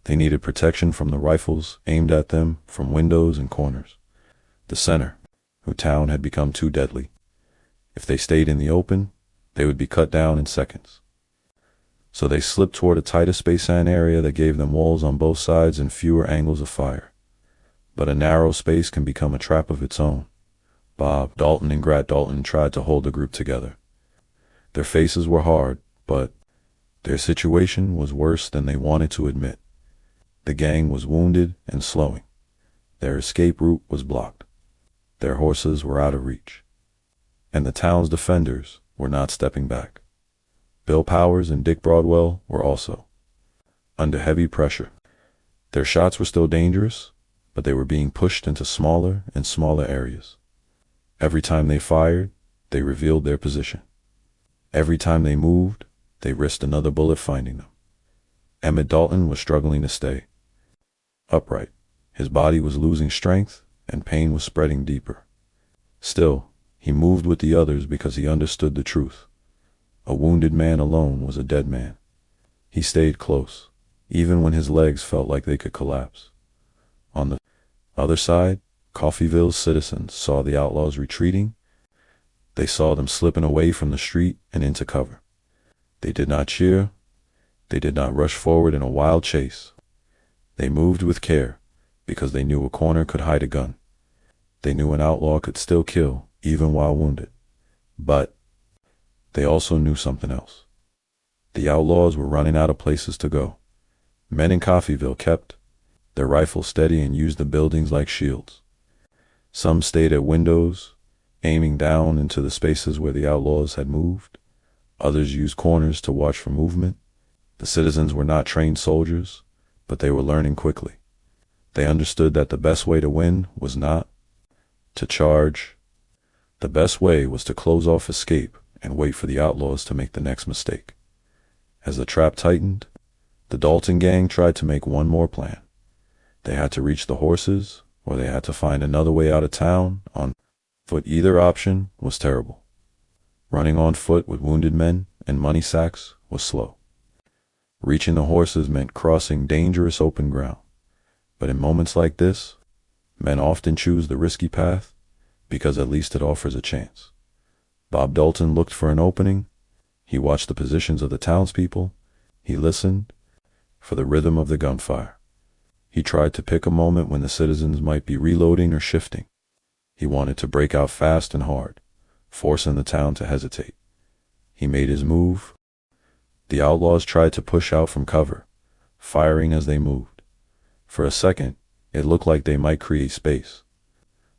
[SPEAKER 1] They needed protection from the rifles aimed at them from windows and corners. The center, whose town had become too deadly. If they stayed in the open, they would be cut down in seconds. So they slipped toward a tighter space and area that gave them walls on both sides and fewer angles of fire. But a narrow space can become a trap of its own. Bob Dalton and Grat Dalton tried to hold the group together. Their faces were hard, but their situation was worse than they wanted to admit. The gang was wounded and slowing. Their escape route was blocked. Their horses were out of reach. And the town's defenders were not stepping back. Bill Powers and Dick Broadwell were also under heavy pressure. Their shots were still dangerous, but they were being pushed into smaller and smaller areas. Every time they fired, they revealed their position. Every time they moved, they risked another bullet finding them. Emmett Dalton was struggling to stay upright. His body was losing strength, and pain was spreading deeper. Still, he moved with the others because he understood the truth. A wounded man alone was a dead man. He stayed close, even when his legs felt like they could collapse. On the other side, Coffeyville's citizens saw the outlaws retreating. They saw them slipping away from the street and into cover. They did not cheer. They did not rush forward in a wild chase. They moved with care because they knew a corner could hide a gun. They knew an outlaw could still kill even while wounded. But they also knew something else. The outlaws were running out of places to go. Men in Coffeyville kept their rifles steady and used the buildings like shields. Some stayed at windows, aiming down into the spaces where the outlaws had moved. Others used corners to watch for movement. The citizens were not trained soldiers, but they were learning quickly. They understood that the best way to win was not to charge. The best way was to close off escape and wait for the outlaws to make the next mistake. As the trap tightened, the Dalton Gang tried to make one more plan. They had to reach the horses, or they had to find another way out of town on foot. Either option was terrible. Running on foot with wounded men and money sacks was slow. Reaching the horses meant crossing dangerous open ground. But in moments like this, men often choose the risky path because at least it offers a chance. Bob Dalton looked for an opening. He watched the positions of the townspeople. He listened for the rhythm of the gunfire. He tried to pick a moment when the citizens might be reloading or shifting. He wanted to break out fast and hard, forcing the town to hesitate. He made his move. The outlaws tried to push out from cover, firing as they moved. For a second, It looked like they might create space.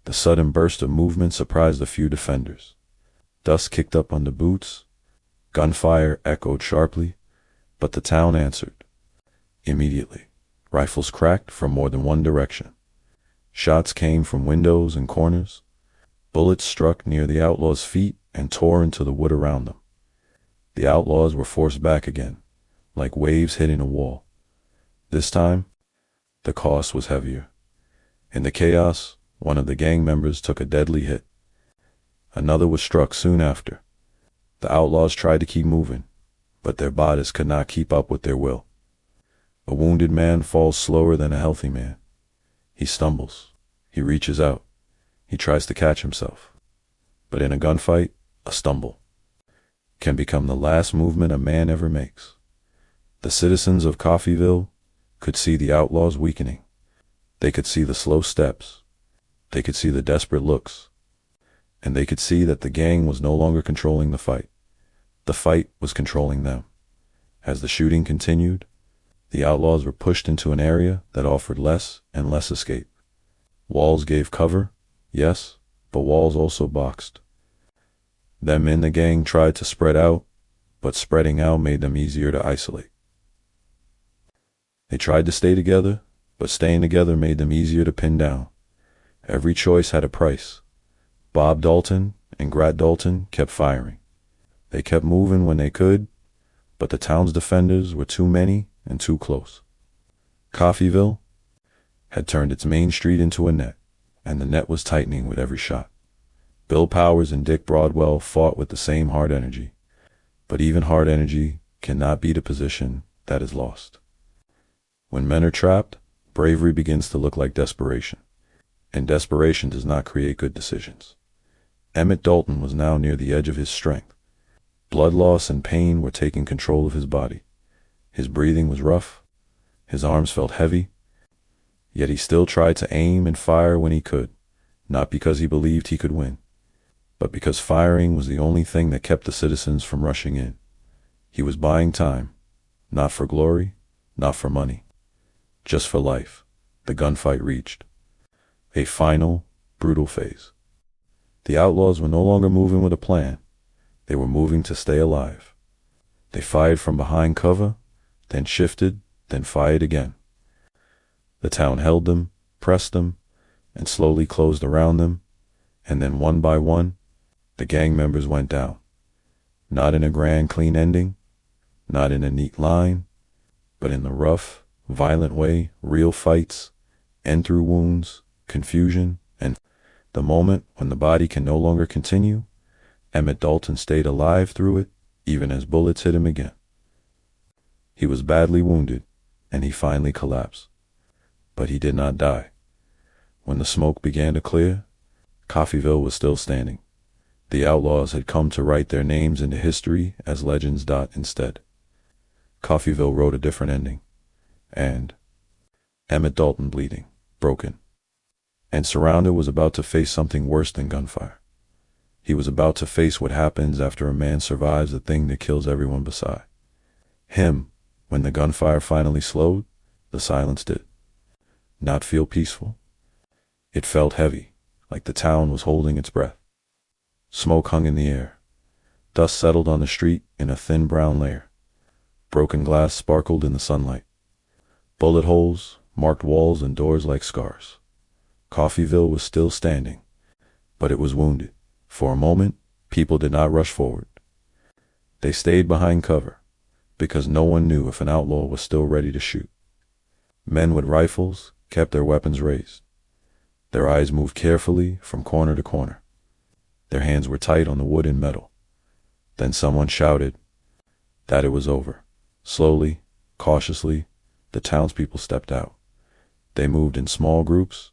[SPEAKER 1] The sudden burst of movement surprised a few defenders. Dust kicked up under boots. Gunfire echoed sharply, but the town answered. Immediately, rifles cracked from more than one direction. Shots came from windows and corners. Bullets struck near the outlaws' feet and tore into the wood around them. The outlaws were forced back again, like waves hitting a wall. This time, the cost was heavier. In the chaos, one of the gang members took a deadly hit. Another was struck soon after. The outlaws tried to keep moving, but their bodies could not keep up with their will. A wounded man falls slower than a healthy man. He stumbles. He reaches out. He tries to catch himself. But in a gunfight, a stumble can become the last movement a man ever makes. The citizens of Coffeyville could see the outlaws weakening. They could see the slow steps. They could see the desperate looks. And they could see that the gang was no longer controlling the fight. The fight was controlling them. As the shooting continued, the outlaws were pushed into an area that offered less and less escape. Walls gave cover, yes, but walls also boxed. Them in the gang tried to spread out, but spreading out made them easier to isolate. They tried to stay together, but staying together made them easier to pin down. Every choice had a price. Bob Dalton and Grat Dalton kept firing. They kept moving when they could, but the town's defenders were too many and too close. Coffeyville had turned its main street into a net, and the net was tightening with every shot. Bill Powers and Dick Broadwell fought with the same hard energy, but even hard energy cannot beat a position that is lost. When men are trapped, bravery begins to look like desperation, and desperation does not create good decisions. Emmett Dalton was now near the edge of his strength. Blood loss and pain were taking control of his body. His breathing was rough. His arms felt heavy. Yet he still tried to aim and fire when he could, not because he believed he could win, but because firing was the only thing that kept the citizens from rushing in. He was buying time, not for glory, not for money, just for life. The gunfight reached a final, brutal phase. The outlaws were no longer moving with a plan. They were moving to stay alive. They fired from behind cover, then shifted, then fired again. The town held them, pressed them, and slowly closed around them, and then one by one, the gang members went down. Not in a grand, clean ending, not in a neat line, but in the rough, violent way real fights end through wounds, confusion, and the moment when the body can no longer continue. Emmett Dalton stayed alive through it, even as bullets hit him again. He was badly wounded, and he finally collapsed. But he did not die. When the smoke began to clear, Coffeyville was still standing. The outlaws had come to write their names into history as legends. Instead, Coffeyville wrote a different ending. And Emmett Dalton, bleeding, broken, and surrounded, was about to face something worse than gunfire. He was about to face what happens after a man survives the thing that kills everyone beside him. When the gunfire finally slowed, the silence did not feel peaceful. It felt heavy, like the town was holding its breath. Smoke hung in the air. Dust settled on the street in a thin brown layer. Broken glass sparkled in the sunlight. Bullet holes marked walls and doors like scars. Coffeyville was still standing, but it was wounded. For a moment, people did not rush forward. They stayed behind cover, because no one knew if an outlaw was still ready to shoot. Men with rifles kept their weapons raised. Their eyes moved carefully from corner to corner. Their hands were tight on the wood and metal. Then someone shouted that it was over. Slowly, cautiously, the townspeople stepped out. They moved in small groups.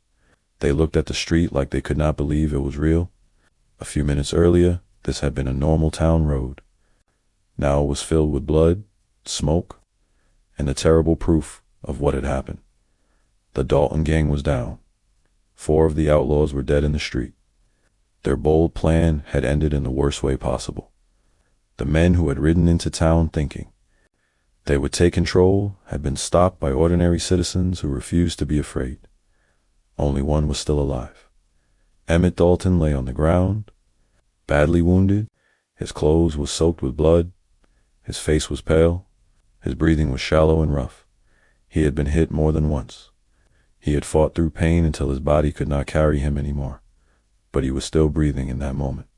[SPEAKER 1] They looked at the street like they could not believe it was real. A few minutes earlier, this had been a normal town road. Now it was filled with blood, smoke, and the terrible proof of what had happened. The Dalton Gang was down. 4 of the outlaws were dead in the street. Their bold plan had ended in the worst way possible. The men who had ridden into town thinking they would take control had been stopped by ordinary citizens who refused to be afraid. Only one was still alive. Emmett Dalton lay on the ground, badly wounded. His clothes were soaked with blood. His face was pale. His breathing was shallow and rough. He had been hit more than once. He had fought through pain until his body could not carry him anymore, but he was still breathing in that moment.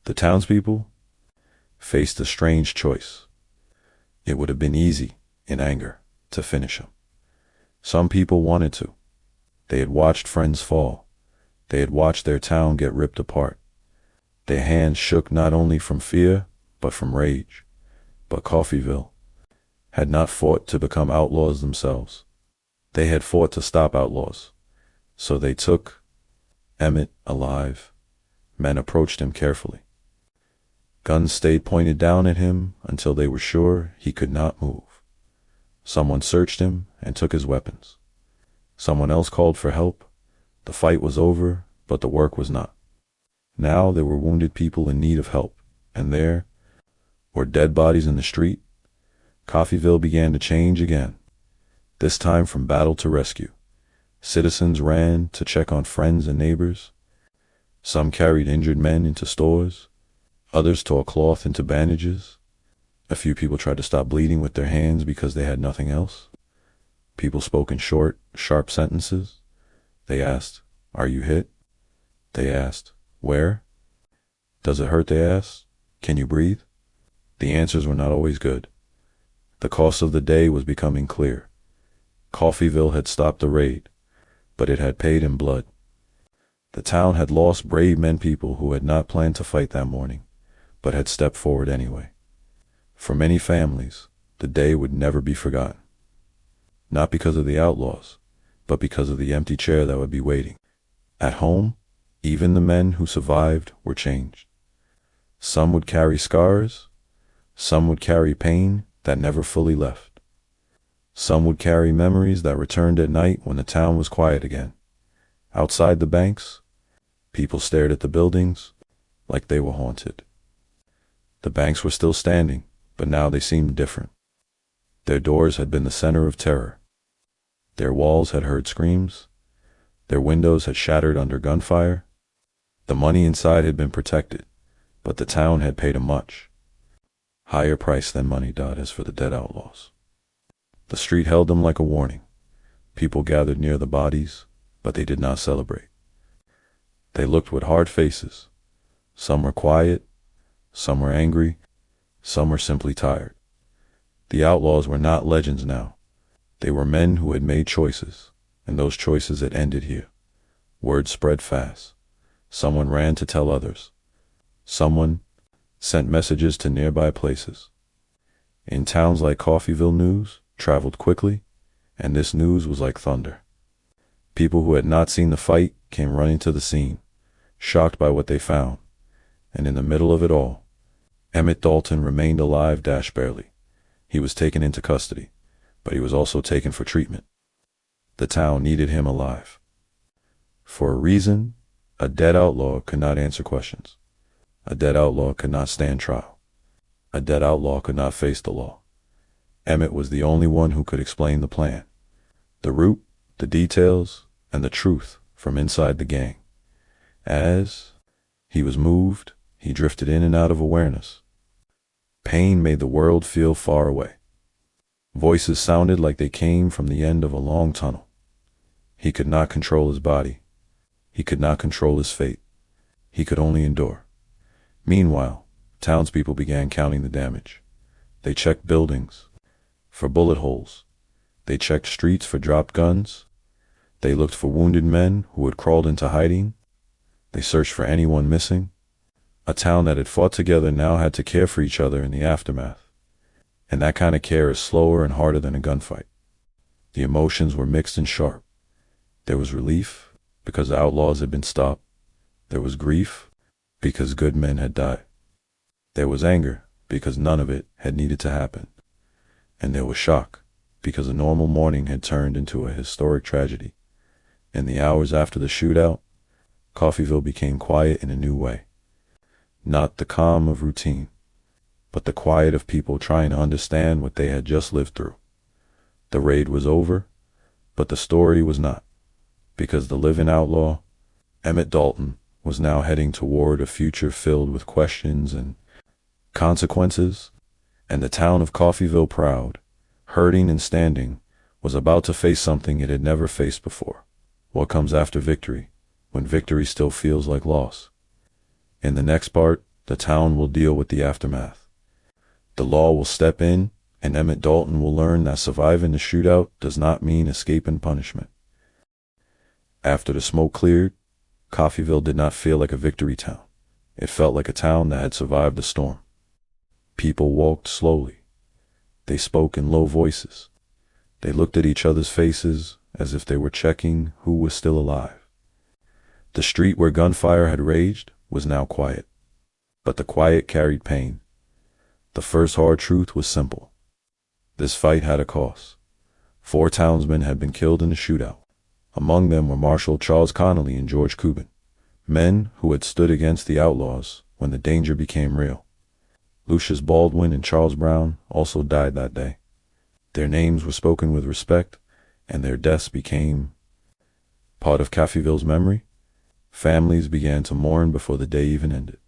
[SPEAKER 1] The townspeople faced a strange choice. It would have been easy, in anger, to finish him. Some people wanted to. They had watched friends fall. They had watched their town get ripped apart. Their hands shook not only from fear, but from rage. But Coffeyville had not fought to become outlaws themselves. They had fought to stop outlaws. So they took Emmett alive. Men approached him carefully. Guns stayed pointed down at him until they were sure he could not move. Someone searched him and took his weapons. Someone else called for help. The fight was over, but the work was not. Now there were wounded people in need of help, and there were dead bodies in the street. Coffeyville began to change again, this time from battle to rescue. Citizens ran to check on friends and neighbors. Some carried injured men into stores. Others tore cloth into bandages. A few people tried to stop bleeding with their hands because they had nothing else. People spoke in short, sharp sentences. They asked, "Are you hit?" They asked, "Where?" "Does it hurt?" they asked. "Can you breathe?" The answers were not always good. The cost of the day was becoming clear. Coffeyville had stopped the raid, but it had paid in blood. The town had lost brave men, people who had not planned to fight that morning, but had stepped forward anyway. For many families, the day would never be forgotten. Not because of the outlaws, but because of the empty chair that would be waiting. At home, even the men who survived were changed. Some would carry scars. Some would carry pain that never fully left. Some would carry memories that returned at night when the town was quiet again. Outside the banks, people stared at the buildings like they were haunted. The banks were still standing, but now they seemed different. Their doors had been the center of terror. Their walls had heard screams. Their windows had shattered under gunfire. The money inside had been protected, but the town had paid a much higher price than money does for the dead outlaws. The street held them like a warning. People gathered near the bodies, but they did not celebrate. They looked with hard faces. Some were quiet, some were angry, some were simply tired. The outlaws were not legends now. They were men who had made choices, and those choices had ended here. Word spread fast. Someone ran to tell others. Someone sent messages to nearby places. In towns like Coffeyville, news traveled quickly, and this news was like thunder. People who had not seen the fight came running to the scene, shocked by what they found. And in the middle of it all, Emmett Dalton remained alive, barely. He was taken into custody, but he was also taken for treatment. The town needed him alive. For a reason, a dead outlaw could not answer questions. A dead outlaw could not stand trial. A dead outlaw could not face the law. Emmett was the only one who could explain the plan, the route, the details, and the truth from inside the gang. As he was moved, he drifted in and out of awareness. Pain made the world feel far away. Voices sounded like they came from the end of a long tunnel. He could not control his body. He could not control his fate. He could only endure. Meanwhile, townspeople began counting the damage. They checked buildings for bullet holes. They checked streets for dropped guns. They looked for wounded men who had crawled into hiding. They searched for anyone missing. A town that had fought together now had to care for each other in the aftermath. And that kind of care is slower and harder than a gunfight. The emotions were mixed and sharp. There was relief because the outlaws had been stopped. There was grief because good men had died. There was anger because none of it had needed to happen. And there was shock because a normal morning had turned into a historic tragedy. In the hours after the shootout, Coffeyville became quiet in a new way. Not the calm of routine, but the quiet of people trying to understand what they had just lived through. The raid was over, but the story was not. because the living outlaw, Emmett Dalton, was now heading toward a future filled with questions and consequences, and the town of Coffeyville, proud, hurting and standing, was about to face something it had never faced before. What comes after victory, when victory still feels like loss? In the next part, the town will deal with the aftermath. The law will step in, and Emmett Dalton will learn that surviving the shootout does not mean escaping punishment. After the smoke cleared, Coffeyville did not feel like a victory town. It felt like a town that had survived the storm. People walked slowly. They spoke in low voices. They looked at each other's faces as if they were checking who was still alive. The street where gunfire had raged was now quiet, but the quiet carried pain. The first hard truth was simple. This fight had a cost. 4 townsmen had been killed in the shootout. Among them were Marshal Charles Connolly and George Cuban, men who had stood against the outlaws when the danger became real. Lucius Baldwin and Charles Brown also died that day. Their names were spoken with respect, and their deaths became part of Coffeyville's memory. Families began to mourn before the day even ended.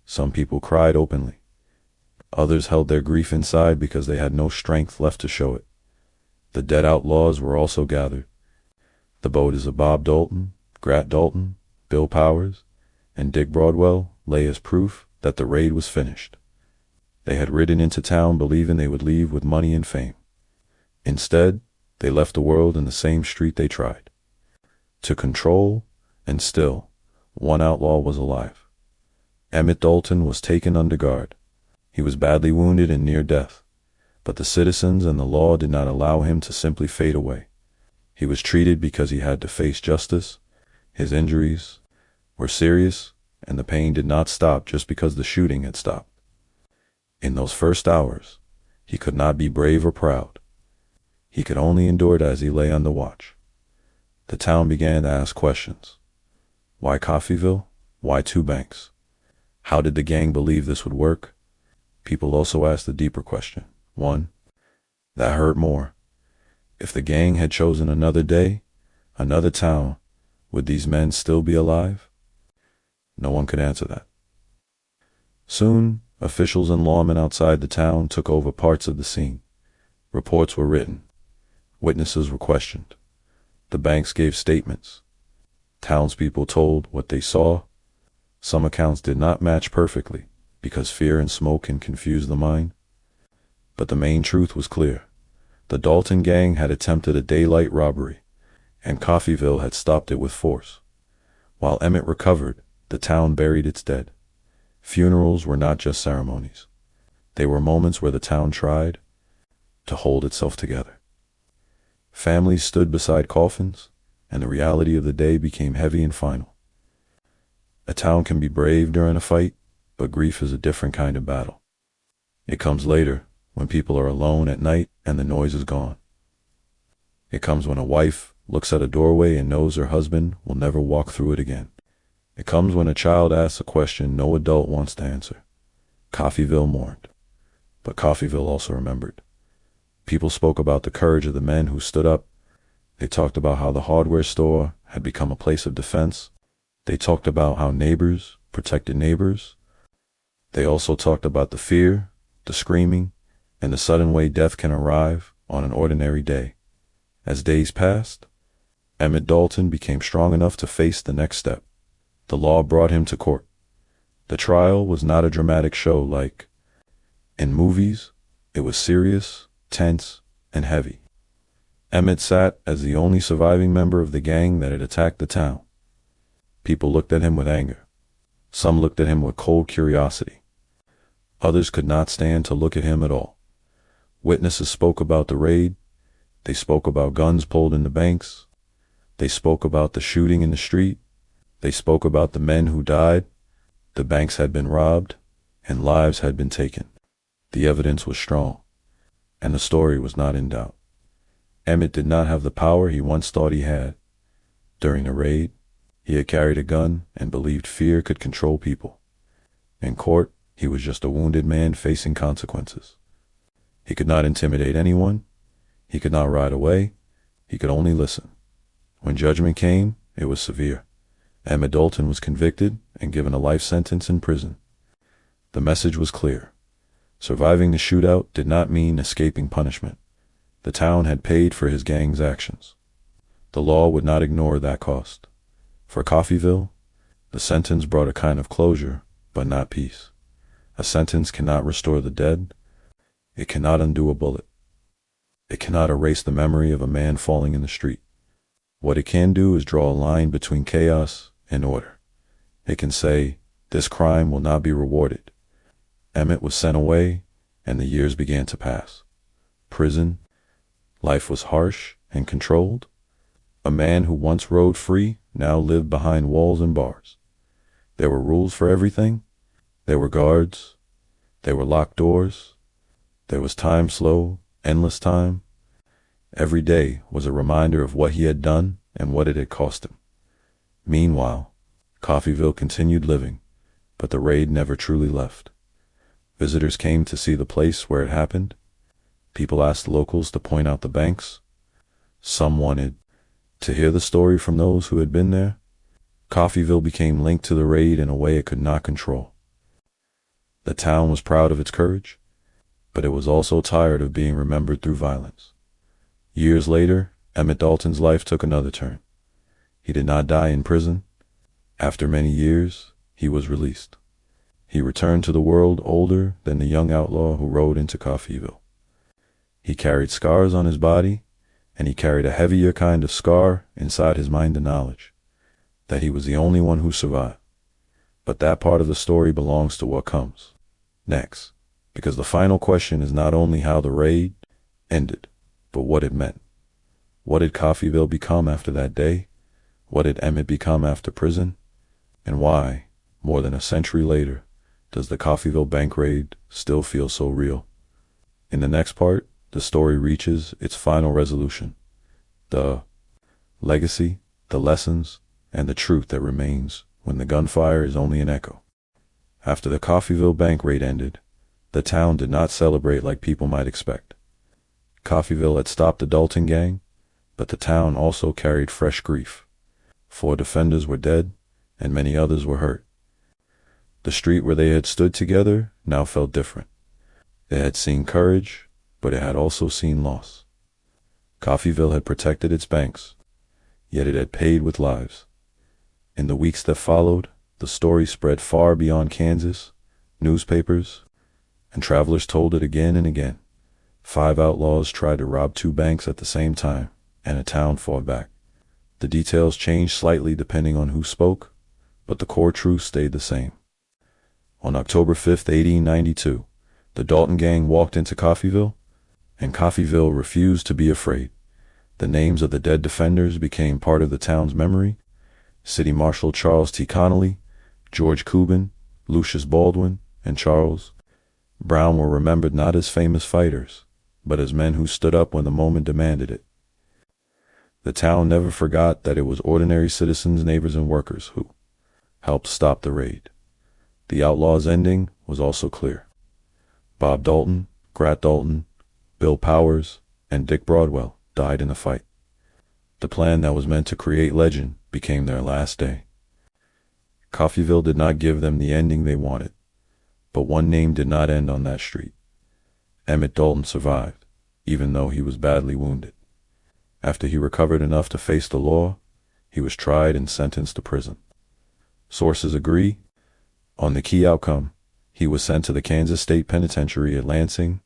[SPEAKER 1] Some people cried openly. Others held their grief inside because they had no strength left to show it. The dead outlaws were also gathered. The bodies of Bob Dalton, Grat Dalton, Bill Powers, and Dick Broadwell lay as proof that the raid was finished. They had ridden into town believing they would leave with money and fame. Instead, they left the world in the same street they tried to control, and still, one outlaw was alive. Emmett Dalton was taken under guard. He was badly wounded and near death, but the citizens and the law did not allow him to simply fade away. He was treated because he had to face justice. His injuries were serious, and the pain did not stop just because the shooting had stopped. In those first hours, he could not be brave or proud. He could only endure it as he lay on the watch. The town began to ask questions. Why Coffeyville? Why 2 banks? How did the gang believe this would work? People also asked the deeper question. One that hurt more. If the gang had chosen another day, another town, would these men still be alive? No one could answer that. Soon, officials and lawmen outside the town took over parts of the scene. Reports were written. Witnesses were questioned. The banks gave statements. Townspeople told what they saw. Some accounts did not match perfectly because fear and smoke can confuse the mind. But the main truth was clear. The Dalton Gang had attempted a daylight robbery, and Coffeyville had stopped it with force. While Emmett recovered, the town buried its dead. Funerals were not just ceremonies. They were moments where the town tried to hold itself together. Families stood beside coffins, and the reality of the day became heavy and final. A town can be brave during a fight, but grief is a different kind of battle. It comes later, when people are alone at night and the noise is gone. It comes when a wife looks at a doorway and knows her husband will never walk through it again. It comes when a child asks a question no adult wants to answer. Coffeyville mourned, but Coffeyville also remembered. People spoke about the courage of the men who stood up. They talked about how the hardware store had become a place of defense. They talked about how neighbors protected neighbors. They also talked about the fear, the screaming, and the sudden way death can arrive on an ordinary day. As days passed, Emmett Dalton became strong enough to face the next step. The law brought him to court. The trial was not a dramatic show like in movies. It was serious, tense, and heavy. Emmett sat as the only surviving member of the gang that had attacked the town. People looked at him with anger. Some looked at him with cold curiosity. Others could not stand to look at him at all. Witnesses spoke about the raid. They spoke about guns pulled in the banks. They spoke about the shooting in the street. They spoke about the men who died. The banks had been robbed, and lives had been taken. The evidence was strong, and the story was not in doubt. Emmett did not have the power he once thought he had. During the raid, he had carried a gun and believed fear could control people. In court, he was just a wounded man facing consequences. He could not intimidate anyone. He could not ride away. He could only listen. When judgment came, it was severe. Emmett Dalton was convicted and given a life sentence in prison. The message was clear. Surviving the shootout did not mean escaping punishment. The town had paid for his gang's actions. The law would not ignore that cost. For Coffeyville, the sentence brought a kind of closure, but not peace. A sentence cannot restore the dead. It cannot undo a bullet. It cannot erase the memory of a man falling in the street. What it can do is draw a line between chaos and order. It can say, this crime will not be rewarded. Emmett was sent away, and the years began to pass. Prison. Life was harsh and controlled. A man who once rode free now lived behind walls and bars. There were rules for everything. There were guards. There were locked doors. There was time, slow, endless time. Every day was a reminder of what he had done and what it had cost him. Meanwhile, Coffeyville continued living, but the raid never truly left. Visitors came to see the place where it happened. People asked locals to point out the banks. Some wanted to hear the story from those who had been there. Coffeyville became linked to the raid in a way it could not control. The town was proud of its courage, but it was also tired of being remembered through violence. Years later, Emmett Dalton's life took another turn. He did not die in prison. After many years, he was released. He returned to the world older than the young outlaw who rode into Coffeyville. He carried scars on his body, and he carried a heavier kind of scar inside his mind and knowledge, that he was the only one who survived. But that part of the story belongs to what comes next, because the final question is not only how the raid ended, but what it meant. What did Coffeyville become after that day? What did Emmett become after prison? And why, more than a century later, does the Coffeyville Bank Raid still feel so real? In the next part, the story reaches its final resolution. The legacy, the lessons, and the truth that remains when the gunfire is only an echo. After the Coffeyville Bank Raid ended, the town did not celebrate like people might expect. Coffeyville had stopped the Dalton Gang, but the town also carried fresh grief. 4 defenders were dead, and many others were hurt. The street where they had stood together now felt different. It had seen courage, but it had also seen loss. Coffeyville had protected its banks, yet it had paid with lives. In the weeks that followed, the story spread far beyond Kansas. Newspapers and travelers told it again and again. 5 outlaws tried to rob 2 banks at the same time, and a town fought back. The details changed slightly depending on who spoke, but the core truth stayed the same. On October 5th, 1892, the Dalton Gang walked into Coffeyville, and Coffeyville refused to be afraid. The names of the dead defenders became part of the town's memory. City Marshal Charles T. Connolly, George Cuban, Lucius Baldwin, and Charles Brown were remembered not as famous fighters, but as men who stood up when the moment demanded it. The town never forgot that it was ordinary citizens, neighbors, and workers who helped stop the raid. The outlaws' ending was also clear. Bob Dalton, Grat Dalton, Bill Powers, and Dick Broadwell died in the fight. The plan that was meant to create legend became their last day. Coffeyville did not give them the ending they wanted, but one name did not end on that street. Emmett Dalton survived, even though he was badly wounded. After he recovered enough to face the law, he was tried and sentenced to prison. Sources agree on the key outcome. He was sent to the Kansas State Penitentiary at Lansing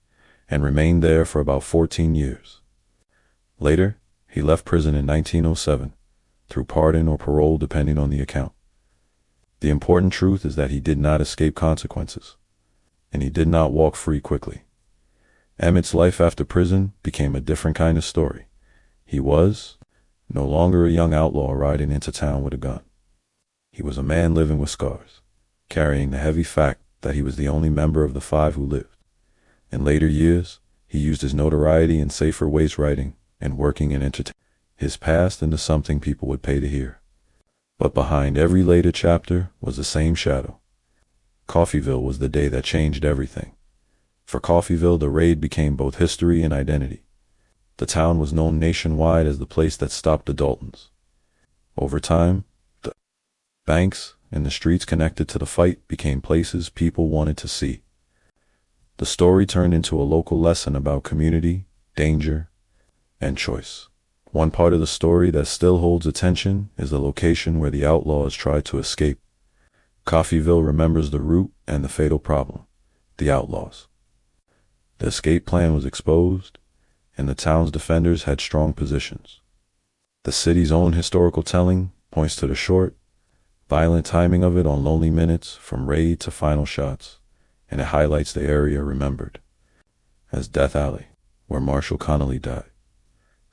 [SPEAKER 1] and remained there for about 14 years. Later, he left prison in 1907, through pardon or parole depending on the account. The important truth is that he did not escape consequences, and he did not walk free quickly. Emmett's life after prison became a different kind of story. He was no longer a young outlaw riding into town with a gun. He was a man living with scars, carrying the heavy fact that he was the only member of the 5 who lived. In later years, he used his notoriety in safer ways writing and working in entertainment his past into something people would pay to hear. But behind every later chapter was the same shadow. Coffeyville was the day that changed everything. For Coffeyville, the raid became both history and identity. The town was known nationwide as the place that stopped the Daltons. Over time, the banks and the streets connected to the fight became places people wanted to see. The story turned into a local lesson about community, danger, and choice. One part of the story that still holds attention is the location where the outlaws tried to escape. Coffeyville remembers the route and the fatal problem: the outlaws. The escape plan was exposed, and the town's defenders had strong positions. The city's own historical telling points to the short, violent timing of it on lonely minutes from raid to final shots, and it highlights the area remembered as Death Alley, where Marshall Connolly died.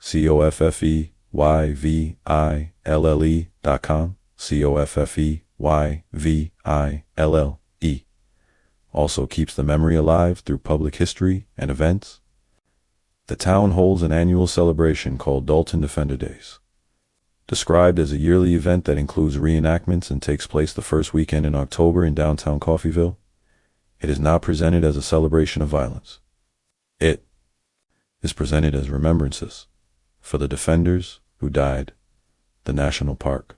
[SPEAKER 1] Coffeyville.com, Coffeyville also keeps the memory alive through public history and events. The town holds an annual celebration called Dalton Defender Days, described as a yearly event that includes reenactments and takes place the first weekend in October in downtown Coffeyville. It is not presented as a celebration of violence. It is presented as remembrances for the defenders who died. The national park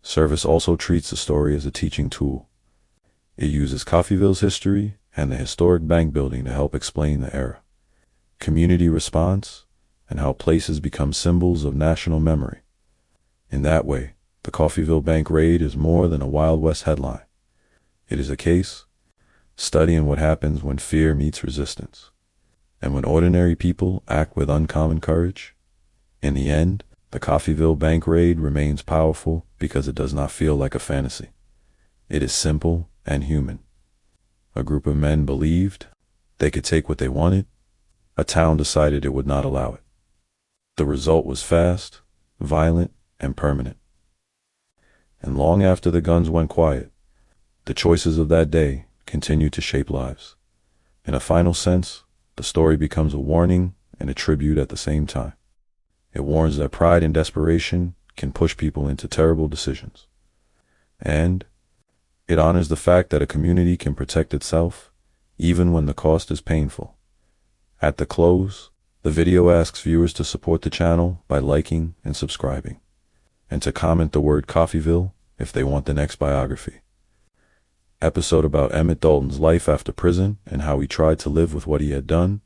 [SPEAKER 1] service also treats the story as a teaching tool. It uses Coffeyville's history and the historic bank building to help explain the era, community response, and how places become symbols of national memory. In that way, the Coffeyville Bank Raid is more than a Wild West headline. It is a case studying what happens when fear meets resistance, and when ordinary people act with uncommon courage. In the end, the Coffeyville Bank Raid remains powerful because it does not feel like a fantasy. It is simple and human. A group of men believed they could take what they wanted. A town decided it would not allow it. The result was fast, violent, and permanent. And long after the guns went quiet, the choices of that day continued to shape lives. In a final sense, the story becomes a warning and a tribute at the same time. It warns that pride and desperation can push people into terrible decisions. And it honors the fact that a community can protect itself, even when the cost is painful. At the close, the video asks viewers to support the channel by liking and subscribing, and to comment the word Coffeyville if they want the next biography episode about Emmett Dalton's life after prison and how he tried to live with what he had done.